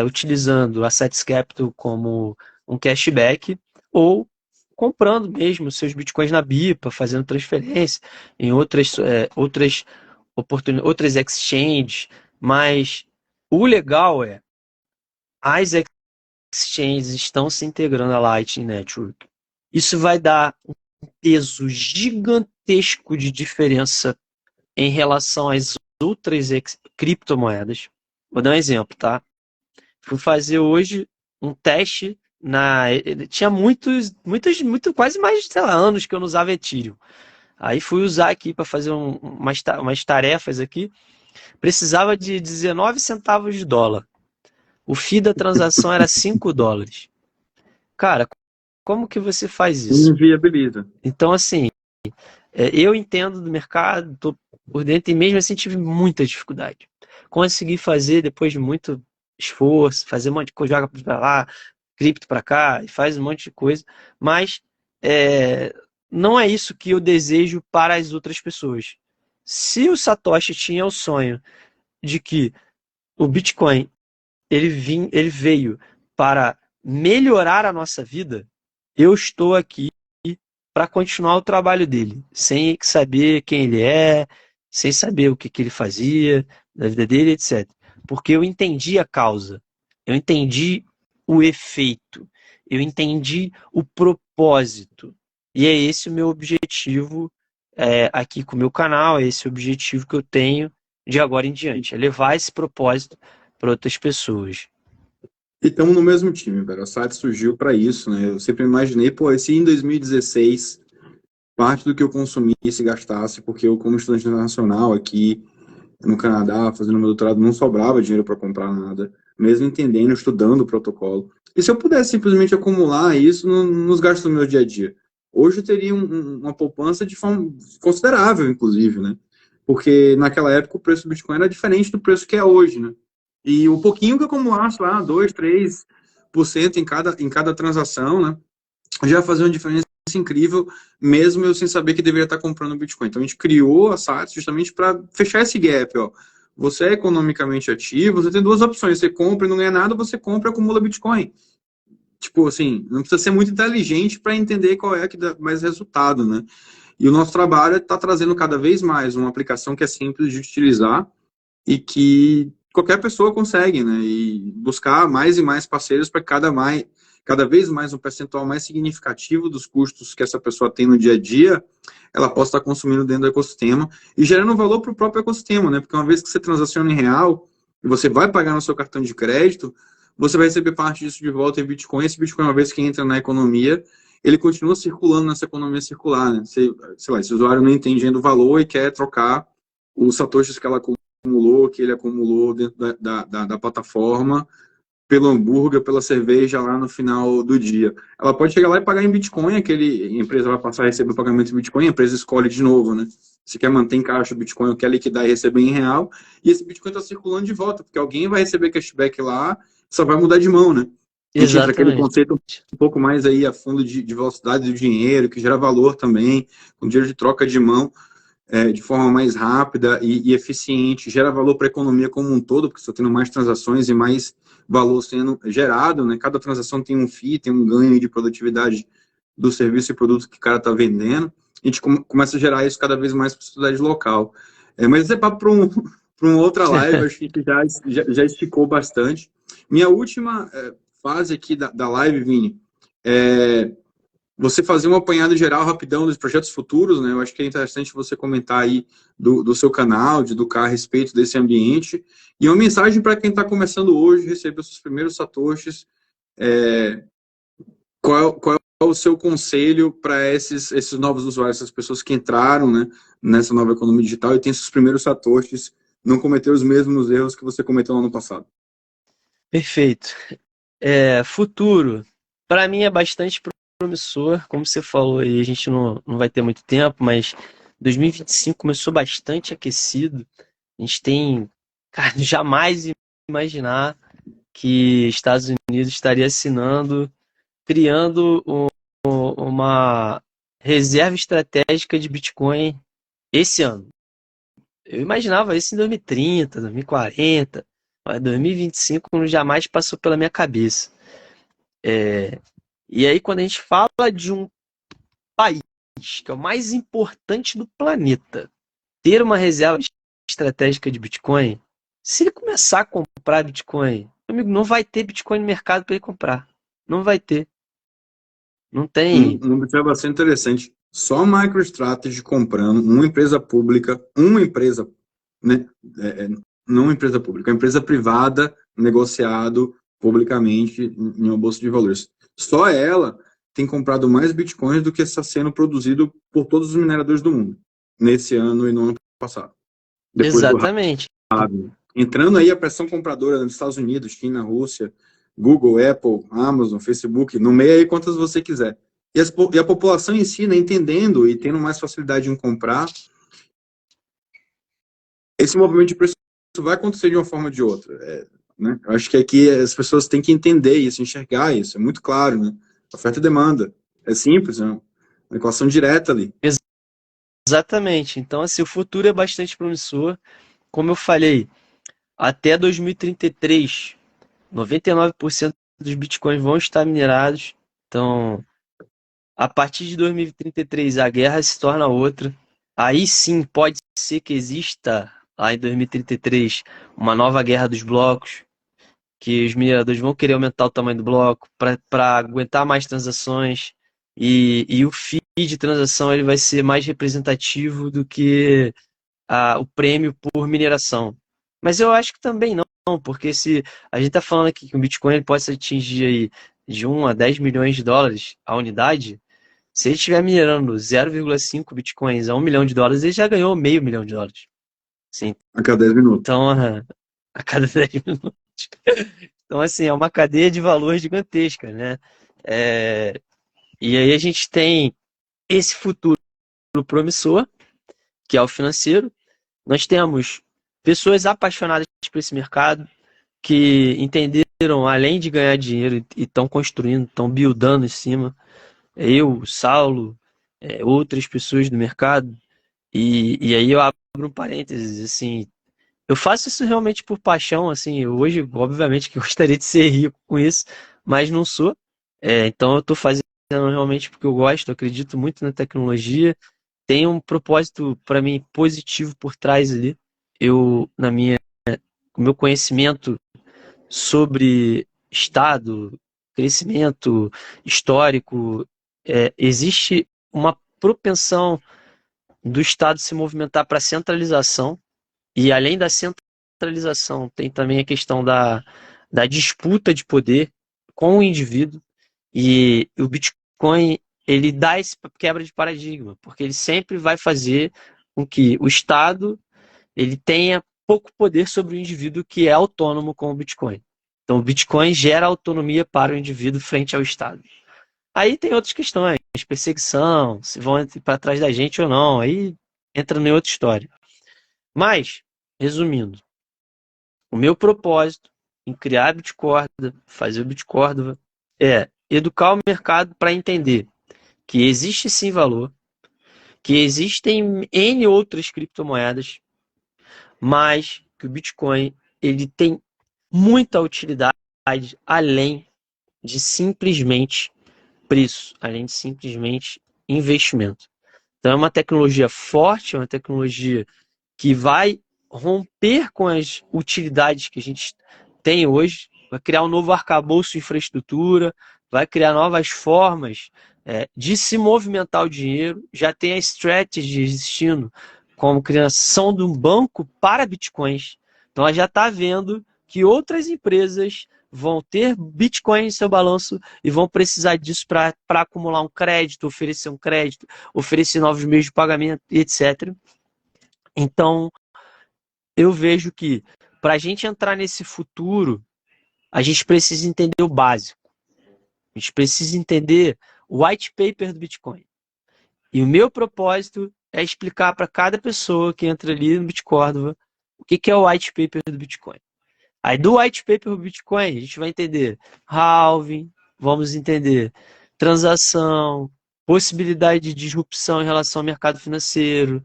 utilizando a Satis Capital como um cashback ou comprando mesmo seus bitcoins na BIPA, fazendo transferência em outras exchanges, mas o legal as exchanges estão se integrando à Lightning Network. Isso vai dar um peso gigantesco de diferença em relação às outras criptomoedas. Vou dar um exemplo, tá? Fui fazer hoje um teste tinha quase mais, sei lá, anos que eu não usava Ethereum. Aí fui usar aqui para fazer umas tarefas aqui. Precisava de 19 centavos de dólar. O fee da transação era $5. Cara, como que você faz isso? Inviabiliza. Então, assim, eu entendo do mercado, tô por dentro e mesmo assim tive muita dificuldade. Consegui fazer depois de muito esforço, fazer um monte de coisa, joga para lá, cripto para cá, e faz um monte de coisa, mas não é isso que eu desejo para as outras pessoas. Se o Satoshi tinha o sonho de que o Bitcoin ele veio para melhorar a nossa vida, eu estou aqui para continuar o trabalho dele, sem saber quem ele é, sem saber o que ele fazia da vida dele, etc. Porque eu entendi a causa, eu entendi o efeito, eu entendi o propósito. E é esse o meu objetivo aqui com o meu canal, é esse o objetivo que eu tenho de agora em diante, é levar esse propósito para outras pessoas. E estamos no mesmo time, velho. A SAT surgiu para isso, né? Eu sempre imaginei, pô, se em 2016 parte do que eu consumisse e gastasse, porque eu, como estudante internacional aqui no Canadá, fazendo meu doutorado, não sobrava dinheiro para comprar nada, mesmo entendendo, estudando o protocolo. E se eu pudesse simplesmente acumular isso nos gastos do meu dia a dia? Hoje eu teria uma poupança de forma considerável, inclusive, né? Porque naquela época o preço do Bitcoin era diferente do preço que é hoje, né? E o pouquinho que eu acumulasse lá, 2, 3% em cada transação, né? Já fazia uma diferença incrível, mesmo eu sem saber que deveria estar comprando Bitcoin. Então a gente criou a SATS justamente para fechar esse gap, ó. Você é economicamente ativo, você tem duas opções, você compra e não ganha nada, você compra e acumula Bitcoin. Tipo assim, não precisa ser muito inteligente para entender qual é que dá mais resultado, né? E o nosso trabalho está trazendo cada vez mais uma aplicação que é simples de utilizar e que qualquer pessoa consegue, né? E buscar mais e mais parceiros para cada vez mais um percentual mais significativo dos custos que essa pessoa tem no dia a dia, ela possa estar consumindo dentro do ecossistema e gerando valor para o próprio ecossistema, né? Porque uma vez que você transaciona em real e você vai pagar no seu cartão de crédito, você vai receber parte disso de volta em Bitcoin. Esse Bitcoin, uma vez que entra na economia, ele continua circulando nessa economia circular, né? Sei lá, esse usuário não entende ainda o valor e quer trocar os satoshis que ele acumulou dentro da plataforma, pelo hambúrguer, pela cerveja lá no final do dia. Ela pode chegar lá e pagar em Bitcoin, a empresa vai passar a receber o pagamento em Bitcoin, a empresa escolhe de novo, né? Se quer manter em caixa o Bitcoin ou quer liquidar e receber em real, e esse Bitcoin está circulando de volta, porque alguém vai receber cashback lá, só vai mudar de mão, né? A gente entra aquele Exatamente. conceito um pouco mais aí a fundo de velocidade do dinheiro, que gera valor também, com dinheiro de troca de mão, de forma mais rápida e eficiente, gera valor para a economia como um todo, porque você está tendo mais transações e mais valor sendo gerado, né? Cada transação tem um FII, tem um ganho de produtividade do serviço e produto que o cara está vendendo. A gente começa a gerar isso cada vez mais para a sociedade local. Mas é papo para uma outra live, acho que já esticou bastante. Minha última fase aqui da live, Vini, você fazer um apanhado geral rapidão dos projetos futuros, né? Eu acho que é interessante você comentar aí do seu canal, de educar a respeito desse ambiente. E uma mensagem para quem está começando hoje, receber os seus primeiros satoshis. Qual é o seu conselho para esses novos usuários, essas pessoas que entraram, né, nessa nova economia digital e têm seus primeiros satoshis, não cometer os mesmos erros que você cometeu no ano passado? Perfeito. Futuro, para mim é bastante promissor, como você falou aí, a gente não vai ter muito tempo, mas 2025 começou bastante aquecido. A gente tem, cara, jamais imaginar que Estados Unidos estaria criando uma reserva estratégica de Bitcoin esse ano. Eu imaginava isso em 2030, 2040, mas 2025 jamais passou pela minha cabeça. E aí, quando a gente fala de um país que é o mais importante do planeta, ter uma reserva estratégica de Bitcoin, se ele começar a comprar Bitcoin, amigo, não vai ter Bitcoin no mercado para ele comprar. Não vai ter. Não tem. Uma observação interessante. Só a MicroStrategy comprando uma empresa pública, uma empresa né? Não uma empresa pública, uma empresa privada negociado publicamente em uma bolsa de valores. Só ela tem comprado mais bitcoins do que está sendo produzido por todos os mineradores do mundo nesse ano e no ano passado. Depois do Exatamente. entrando aí a pressão compradora nos Estados Unidos, China, Rússia, Google, Apple, Amazon, Facebook, nomeia aí quantas você quiser. E a população em si, né, entendendo e tendo mais facilidade em comprar, esse movimento de preço vai acontecer de uma forma ou de outra. Né? Eu acho que aqui as pessoas têm que entender isso, enxergar isso, é muito claro, né? Oferta e demanda. É simples, é uma equação direta ali. Exatamente. Então, assim, o futuro é bastante promissor. Como eu falei, até 2033, 99% dos bitcoins vão estar minerados. Então, a partir de 2033, a guerra se torna outra. Aí sim, pode ser que exista, lá em 2033, uma nova guerra dos blocos, que os mineradores vão querer aumentar o tamanho do bloco para aguentar mais transações. E o fee de transação ele vai ser mais representativo do que o prêmio por mineração. Mas eu acho que também não, porque se a gente está falando aqui que o Bitcoin ele pode atingir aí de 1 a 10 milhões de dólares a unidade, se ele estiver minerando 0,5 Bitcoins a 1 milhão de dólares, ele já ganhou meio milhão de dólares. Sim. A cada 10 minutos. Então, a cada 10 minutos. Então, assim, é uma cadeia de valor gigantesca, né? E aí a gente tem esse futuro promissor, que é o financeiro. Nós temos pessoas apaixonadas por esse mercado, que entenderam, além de ganhar dinheiro, e estão construindo, estão buildando em cima. Eu, Saulo, outras pessoas do mercado. E aí eu abro um parênteses, assim, eu faço isso realmente por paixão, assim, hoje, obviamente, que eu gostaria de ser rico com isso, mas não sou. Então eu estou fazendo realmente porque eu gosto, eu acredito muito na tecnologia, tem um propósito para mim positivo por trás ali. O meu conhecimento sobre Estado, crescimento histórico, existe uma propensão do Estado se movimentar para centralização, e além da centralização, tem também a questão da disputa de poder com o indivíduo, e o Bitcoin ele dá esse quebra de paradigma, porque ele sempre vai fazer com que o Estado ele tenha pouco poder sobre o indivíduo que é autônomo com o Bitcoin. Então, o Bitcoin gera autonomia para o indivíduo frente ao Estado. Aí tem outras questões, perseguição, se vão para trás da gente ou não, aí entra em outra história. Mas, resumindo, o meu propósito em criar a Bitcorda, fazer o Bitcorda, é educar o mercado para entender que existe sim valor, que existem N outras criptomoedas, mas que o Bitcoin ele tem muita utilidade além de simplesmente preço, além de simplesmente investimento. Então é uma tecnologia forte, é uma tecnologia que vai romper com as utilidades que a gente tem hoje, vai criar um novo arcabouço de infraestrutura, vai criar novas formas de se movimentar o dinheiro, já tem a strategy existindo como criação de um banco para bitcoins. Então ela já está vendo que outras empresas vão ter Bitcoin em seu balanço e vão precisar disso para acumular um crédito, oferecer novos meios de pagamento, etc. Então, eu vejo que para a gente entrar nesse futuro, a gente precisa entender o básico. A gente precisa entender o white paper do Bitcoin. E o meu propósito é explicar para cada pessoa que entra ali no Bitcordova o que é o white paper do Bitcoin. Aí do white paper do Bitcoin, a gente vai entender halving, vamos entender transação, possibilidade de disrupção em relação ao mercado financeiro,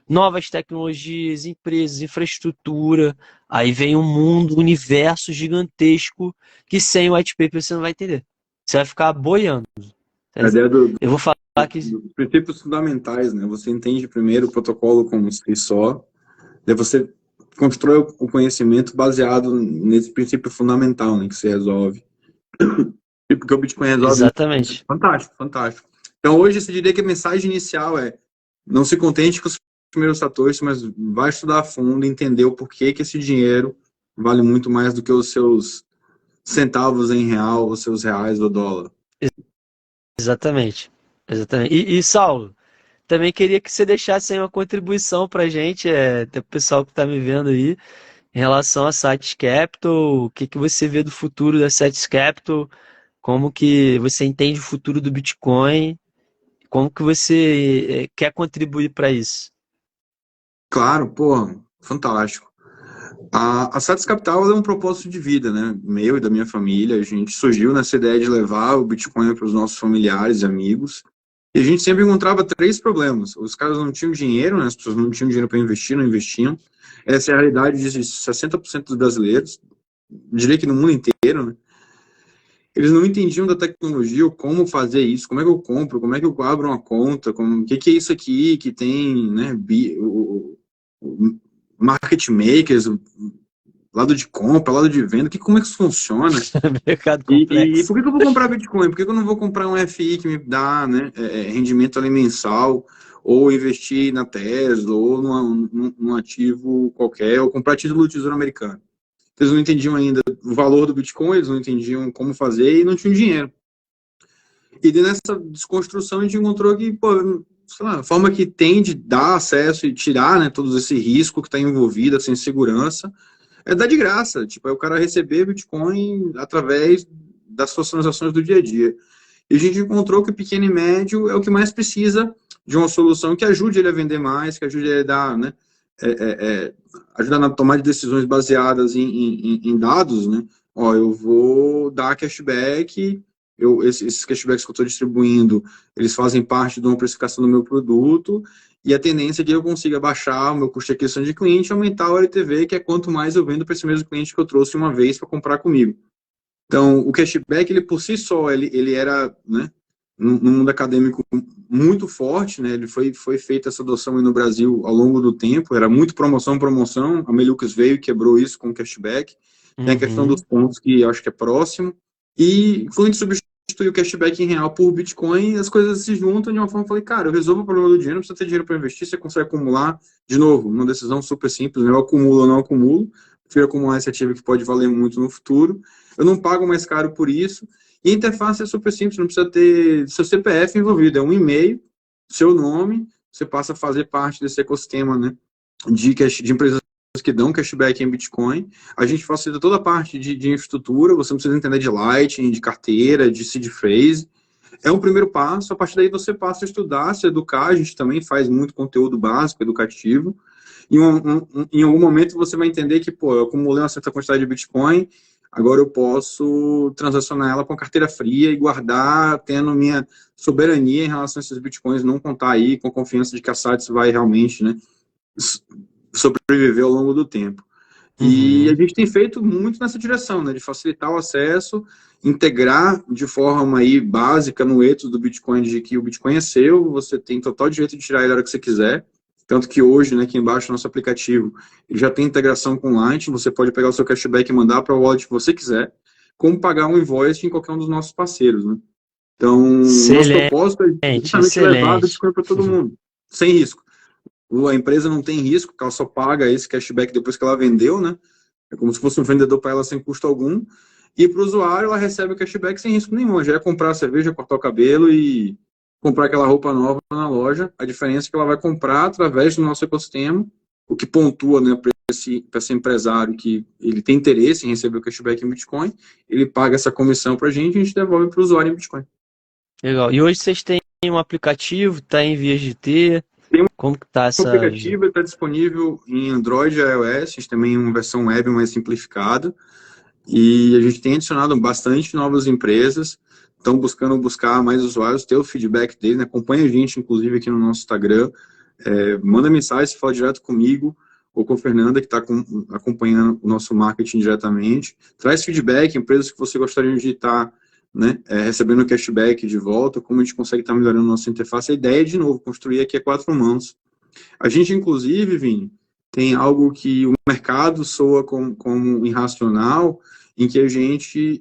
novas tecnologias, empresas, infraestrutura. Aí vem um mundo, um universo gigantesco que sem o white paper você não vai entender. Você vai ficar boiando. A ideia Eu vou falar que... dos princípios fundamentais, né? Você entende primeiro o protocolo como si só, daí você constrói o conhecimento baseado nesse princípio fundamental, né, que se resolve. Porque o Bitcoin resolve. Exatamente. Fantástico, fantástico. Então hoje você diria que a mensagem inicial é: não se contente com os primeiros satoshis, mas vai estudar a fundo, entender o porquê que esse dinheiro vale muito mais do que os seus centavos em real, os seus reais ou dólar. Exatamente. Exatamente. Saulo, também queria que você deixasse aí uma contribuição para a gente, até o pessoal que está me vendo aí, em relação a Sites Capital, o que que você vê do futuro da Sites Capital, como que você entende o futuro do Bitcoin, como que você quer contribuir para isso? Claro, pô, fantástico. A Satis Capital ela é um propósito de vida, né? Meu e da minha família. A gente surgiu nessa ideia de levar o Bitcoin para os nossos familiares e amigos. E a gente sempre encontrava três problemas. Os caras não tinham dinheiro, né? As pessoas não tinham dinheiro para investir, não investiam. Essa é a realidade de 60% dos brasileiros, diria que no mundo inteiro, né? Eles não entendiam da tecnologia, ou como fazer isso, como é que eu compro, como é que eu abro uma conta, o que é isso aqui que tem, né, o market makers, o lado de compra, lado de venda, como é que isso funciona? Mercado E complexo. por que eu vou comprar Bitcoin? Por que eu não vou comprar um FI que me dá, né, rendimento ali mensal, ou investir na Tesla, ou num ativo qualquer, ou comprar título do Tesouro Americano? Eles não entendiam ainda o valor do Bitcoin, eles não entendiam como fazer e não tinham dinheiro. E nessa desconstrução a gente encontrou que, pô, sei lá, a forma que tem de dar acesso e tirar, né, todo esse risco que está envolvido, essa insegurança, é dar de graça. Tipo, é o cara receber Bitcoin através das suas transações do dia a dia. E a gente encontrou que o pequeno e médio é o que mais precisa de uma solução que ajude ele a vender mais, que ajude ele a dar, né, é, é, é, ajudar na tomada de decisões baseadas em dados, né? Ó, eu vou dar cashback, esses cashbacks que eu estou distribuindo, eles fazem parte de uma precificação do meu produto, e a tendência é que eu consiga baixar o meu custo de aquisição de cliente e aumentar o LTV, que é quanto mais eu vendo para esse mesmo cliente que eu trouxe uma vez para comprar comigo. Então, o cashback, ele por si só, ele era, né, no mundo acadêmico muito forte, né, ele foi feita essa adoção aí no Brasil ao longo do tempo, era muito promoção, a Melux veio e quebrou isso com o cashback, tem a questão dos Uhum. pontos que eu acho que é próximo, e quando a gente substitui o cashback em real por Bitcoin, as coisas se juntam de uma forma, eu falei, cara, eu resolvo o problema do dinheiro, não precisa ter dinheiro para investir, você consegue acumular, de novo, uma decisão super simples, né, eu acumulo ou não acumulo, prefiro acumular esse ativo que pode valer muito no futuro, eu não pago mais caro por isso, e a interface é super simples, não precisa ter seu CPF envolvido, é um e-mail, seu nome, você passa a fazer parte desse ecossistema, né, de empresas que dão cashback em Bitcoin. A gente facilita toda a parte de infraestrutura, você não precisa entender de Lightning, de carteira, de seed phrase. É um primeiro passo, a partir daí você passa a estudar, se educar, a gente também faz muito conteúdo básico, educativo. Em algum momento você vai entender que, pô, eu acumulei uma certa quantidade de Bitcoin, agora eu posso transacionar ela com a carteira fria e guardar, tendo minha soberania em relação a esses Bitcoins, não contar aí com a confiança de que a Satis vai realmente, né, sobreviver ao longo do tempo. E a Uhum. gente tem feito muito nessa direção, né, de facilitar o acesso, integrar de forma aí básica no ethos do Bitcoin, de que o Bitcoin é seu, você tem total direito de tirar ele a hora que você quiser. Tanto que hoje, né, aqui embaixo, nosso aplicativo, ele já tem integração com o Lightning, você pode pegar o seu cashback e mandar para o wallet que você quiser, como pagar um invoice em qualquer um dos nossos parceiros, né? Então, o nosso Excelente, propósito é justamente levar excelente. Bitcoin para todo mundo, sem risco. A empresa não tem risco, porque ela só paga esse cashback depois que ela vendeu, né? É como se fosse um vendedor para ela sem custo algum. E para o usuário, ela recebe o cashback sem risco nenhum. Já é comprar a cerveja, cortar o cabelo e comprar aquela roupa nova na loja. A diferença é que ela vai comprar através do nosso ecossistema, o que pontua, né, para esse empresário que ele tem interesse em receber o cashback em Bitcoin, ele paga essa comissão para a gente devolve para o usuário em Bitcoin. Legal. E hoje vocês têm um aplicativo, está em vias de ter? Tem Como que tá um essa visão? aplicativo, ele está disponível em Android e iOS, a gente também tem uma versão web mais simplificada. E a gente tem adicionado bastante novas empresas, estão buscar mais usuários, ter o feedback deles, né? Acompanha a gente, inclusive, aqui no nosso Instagram, manda mensagem, fala direto comigo, ou com a Fernanda, que está acompanhando o nosso marketing diretamente. Traz feedback, empresas que você gostaria de estar, né, recebendo cashback de volta, como a gente consegue estar melhorando a nossa interface. A ideia é, de novo, construir aqui a quatro mãos. A gente, inclusive, Vini, tem algo que o mercado soa como irracional, em que a gente,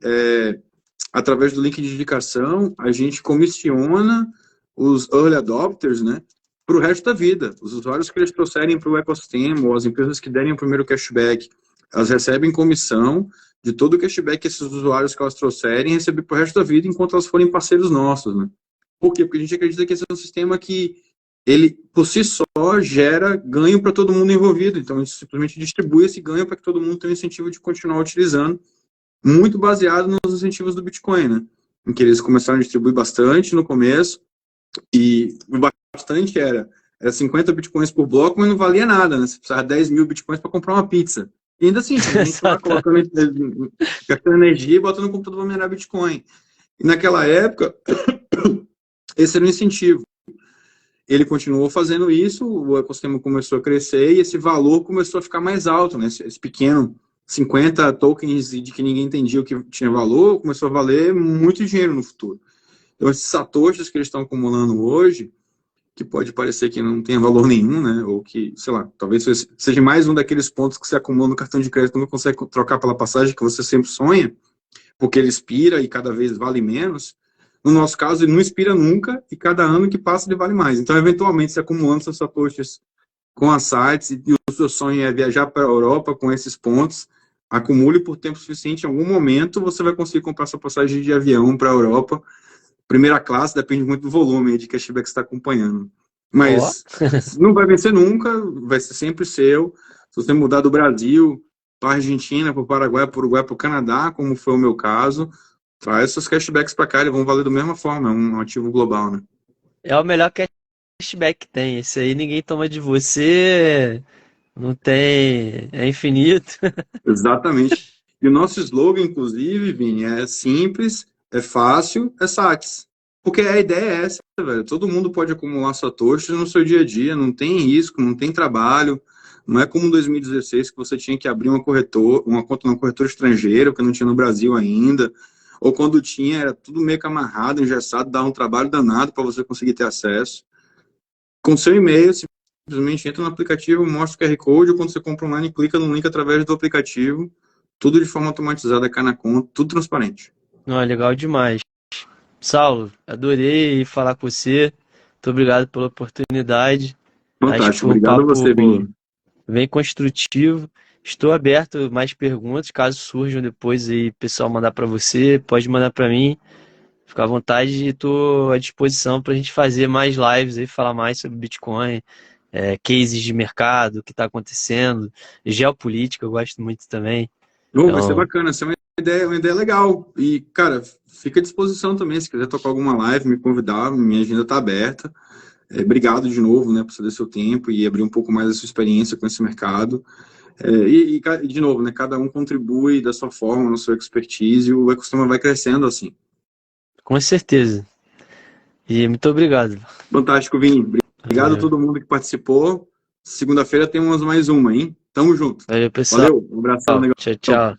através do link de indicação, a gente comissiona os early adopters, né, para o resto da vida. Os usuários que eles trouxerem para o ecossistema, ou as empresas que derem o primeiro cashback, elas recebem comissão de todo o cashback que esses usuários que elas trouxerem receber para o resto da vida, enquanto elas forem parceiros nossos, né? Por quê? Porque a gente acredita que esse é um sistema que ele, por si só, gera ganho para todo mundo envolvido. Então, a gente simplesmente distribui esse ganho para que todo mundo tenha o incentivo de continuar utilizando, muito baseado nos incentivos do Bitcoin, né? Em que eles começaram a distribuir bastante no começo, e o bastante era 50 Bitcoins por bloco, mas não valia nada, né? Você precisava de 10 mil Bitcoins para comprar uma pizza. E ainda assim, a gente lá colocando, gastando energia e botando no computador para minerar Bitcoin. E naquela época, esse era o incentivo. Ele continuou fazendo isso, o ecossistema começou a crescer e esse valor começou a ficar mais alto, né? Esse pequeno 50 tokens de que ninguém entendia o que tinha valor, começou a valer muito dinheiro no futuro. Então, esses satoshis que eles estão acumulando hoje, que pode parecer que não tenha valor nenhum, né? Ou que, sei lá, talvez seja mais um daqueles pontos que você acumula no cartão de crédito e não consegue trocar pela passagem que você sempre sonha, porque ele expira e cada vez vale menos. No nosso caso, ele não expira nunca e cada ano que passa ele vale mais. Então, eventualmente, você acumulando seus satoshis com as sites e o seu sonho é viajar para a Europa com esses pontos, acumule por tempo suficiente, em algum momento você vai conseguir comprar sua passagem de avião para a Europa. Primeira classe, depende muito do volume de cashback que você está acompanhando. Mas não vai vencer nunca, vai ser sempre seu. Se você mudar do Brasil para a Argentina, para o Paraguai, para o Uruguai, para o Canadá, como foi o meu caso, traz seus cashbacks para cá, eles vão valer da mesma forma, é um ativo global, né? É o melhor cashback que tem. Esse aí ninguém toma de você, não tem, é infinito. Exatamente. E o nosso slogan, inclusive, Vini, é simples, é fácil, é saques. Porque a ideia é essa, velho. Todo mundo pode acumular satoshis no seu dia a dia, não tem risco, não tem trabalho. Não é como em 2016 que você tinha que abrir uma conta numa corretora estrangeira, porque não tinha no Brasil ainda. Ou quando tinha, era tudo meio que amarrado, engessado, dava um trabalho danado para você conseguir ter acesso. Com seu e-mail, simplesmente entra no aplicativo, mostra o QR Code, ou quando você compra online, clica no link através do aplicativo. Tudo de forma automatizada, cai na conta, tudo transparente. Não, é legal demais. Saulo, adorei falar com você. Muito obrigado pela oportunidade. Acho que Fantástico, foi um obrigado a papo você, Vini. bem construtivo. Estou aberto a mais perguntas, caso surjam depois aí, pessoal mandar para você, pode mandar para mim. Fica à vontade e estou à disposição para a gente fazer mais lives aí, falar mais sobre Bitcoin, cases de mercado, o que está acontecendo, geopolítica, eu gosto muito também. Vai ser Então, bacana, essa é uma ideia legal. E, cara, fica à disposição também, se quiser tocar alguma live, me convidar, minha agenda está aberta. Obrigado de novo, né, por ceder seu tempo e abrir um pouco mais a sua experiência com esse mercado. De novo, né, cada um contribui da sua forma, na sua expertise, e o ecossistema vai crescendo assim. com certeza. E muito obrigado. Fantástico, Vini. Obrigado a Valeu, todo mundo que participou. Segunda-feira temos mais uma, hein? Tamo junto. valeu, pessoal. Valeu, um abração, Tchau, legal. tchau.